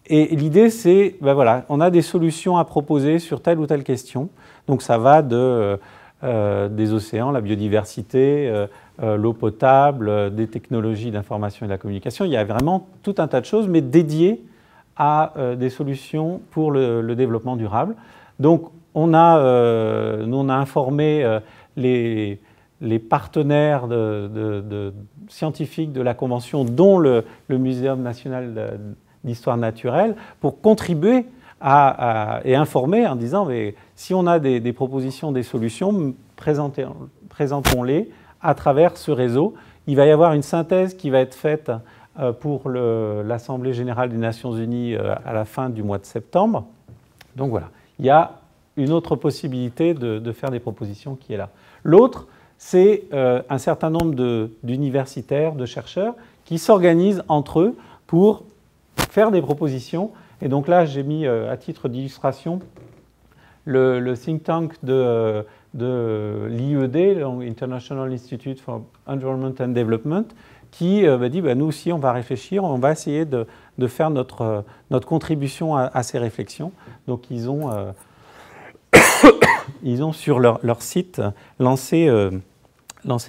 Et l'idée, c'est, ben voilà, on a des solutions à proposer sur telle ou telle question. Donc ça va des océans, la biodiversité, l'eau potable, des technologies d'information et de la communication. Il y a vraiment tout un tas de choses, mais dédiées à des solutions pour le développement durable. Donc nous, on a informé les partenaires scientifiques de la Convention, dont le Muséum national d'histoire naturelle, pour contribuer et informer en disant mais si on a des propositions, des solutions, présentons-les à travers ce réseau. Il va y avoir une synthèse qui va être faite pour l'Assemblée générale des Nations Unies à la fin du mois de septembre. Donc voilà, il y a une autre possibilité de faire des propositions qui est là. L'autre, c'est un certain nombre d'universitaires, de chercheurs qui s'organisent entre eux pour faire des propositions. Et donc là, j'ai mis à titre d'illustration le think tank de l'IED, International Institute for Environment and Development, qui dit nous aussi, on va réfléchir, on va essayer de faire notre contribution à ces réflexions. Donc ils ont sur leur site lancé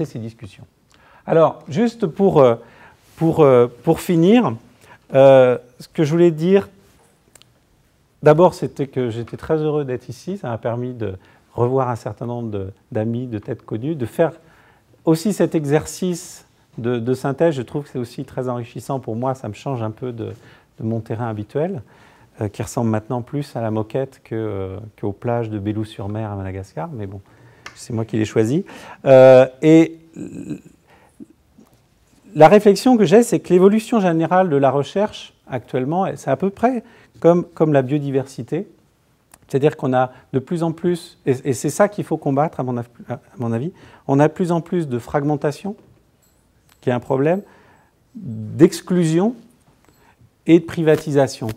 ces discussions. Alors, juste pour finir, ce que je voulais dire, d'abord, c'était que j'étais très heureux d'être ici. Ça m'a permis de revoir un certain nombre d'amis, de têtes connues, de faire aussi cet exercice de synthèse. Je trouve que c'est aussi très enrichissant pour moi. Ça me change un peu de mon terrain habituel, qui ressemble maintenant plus à la moquette qu'aux plages de Bélou-sur-Mer à Madagascar. Mais bon, c'est moi qui l'ai choisi. Et la réflexion que j'ai, c'est que l'évolution générale de la recherche actuellement, c'est à peu près comme la biodiversité. C'est-à-dire qu'on a de plus en plus, et c'est ça qu'il faut combattre à mon avis, on a de plus en plus de fragmentation, qui est un problème, d'exclusion et de privatisation.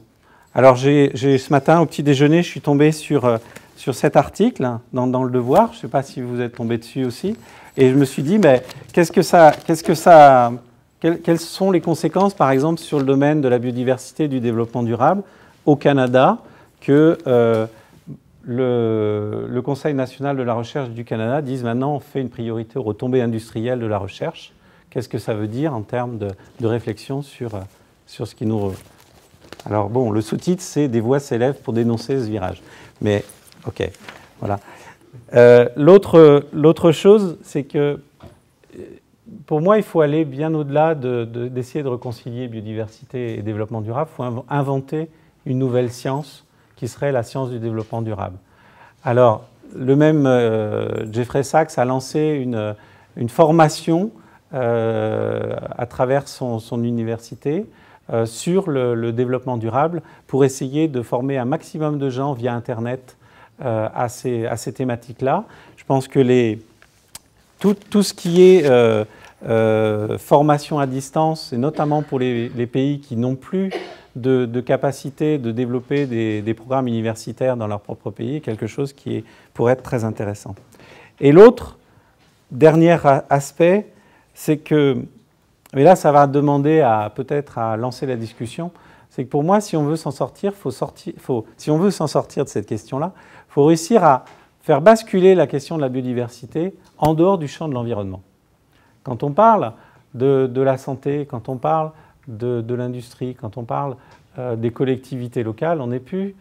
Alors ce matin, au petit déjeuner, je suis tombé sur cet article dans Le Devoir, je ne sais pas si vous êtes tombé dessus aussi, et je me suis dit, mais quelles sont les conséquences, par exemple, sur le domaine de la biodiversité et du développement durable au Canada, que le Conseil national de la recherche du Canada dise maintenant on fait une priorité aux retombées industrielles de la recherche. Qu'est-ce que ça veut dire en termes de réflexion sur ce qui nous... Alors bon, le sous-titre, c'est « Des voix s'élèvent pour dénoncer ce virage ». Mais ok, voilà. L'autre chose, c'est que pour moi, il faut aller bien au-delà d'essayer de réconcilier biodiversité et développement durable. Il faut inventer une nouvelle science qui serait la science du développement durable. Alors, le même Jeffrey Sachs a lancé une formation à travers son université. sur le développement durable pour essayer de former un maximum de gens via Internet à ces thématiques-là. Je pense que tout ce qui est formation à distance, et notamment pour les pays qui n'ont plus de capacité de développer des programmes universitaires dans leur propre pays, est quelque chose qui pourrait être très intéressant. Et l'autre, dernier aspect, c'est que, et là ça va demander peut-être à lancer la discussion, c'est que pour moi, si on veut s'en sortir, si on veut s'en sortir de cette question-là, il faut réussir à faire basculer la question de la biodiversité en dehors du champ de l'environnement. Quand on parle de la santé, quand on parle de l'industrie, quand on parle des collectivités locales, on n'est plus...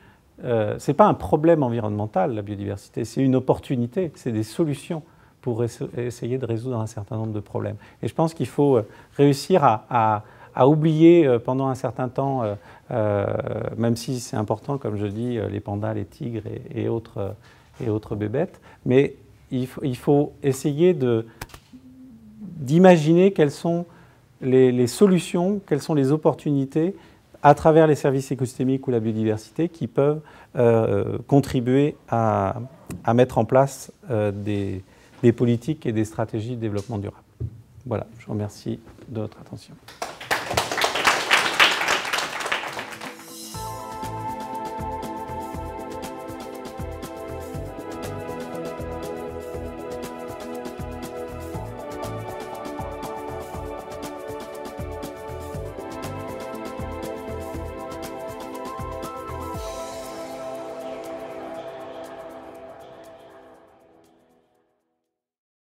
c'est pas un problème environnemental, la biodiversité, c'est une opportunité, c'est des solutions pour essayer de résoudre un certain nombre de problèmes. Et je pense qu'il faut réussir à oublier pendant un certain temps, même si c'est important, comme je dis, les pandas, les tigres et autres bébêtes, mais il faut essayer d'imaginer quelles sont les solutions, quelles sont les opportunités à travers les services écosystémiques ou la biodiversité qui peuvent contribuer à mettre en place des politiques et des stratégies de développement durable. Voilà, je vous remercie de votre attention.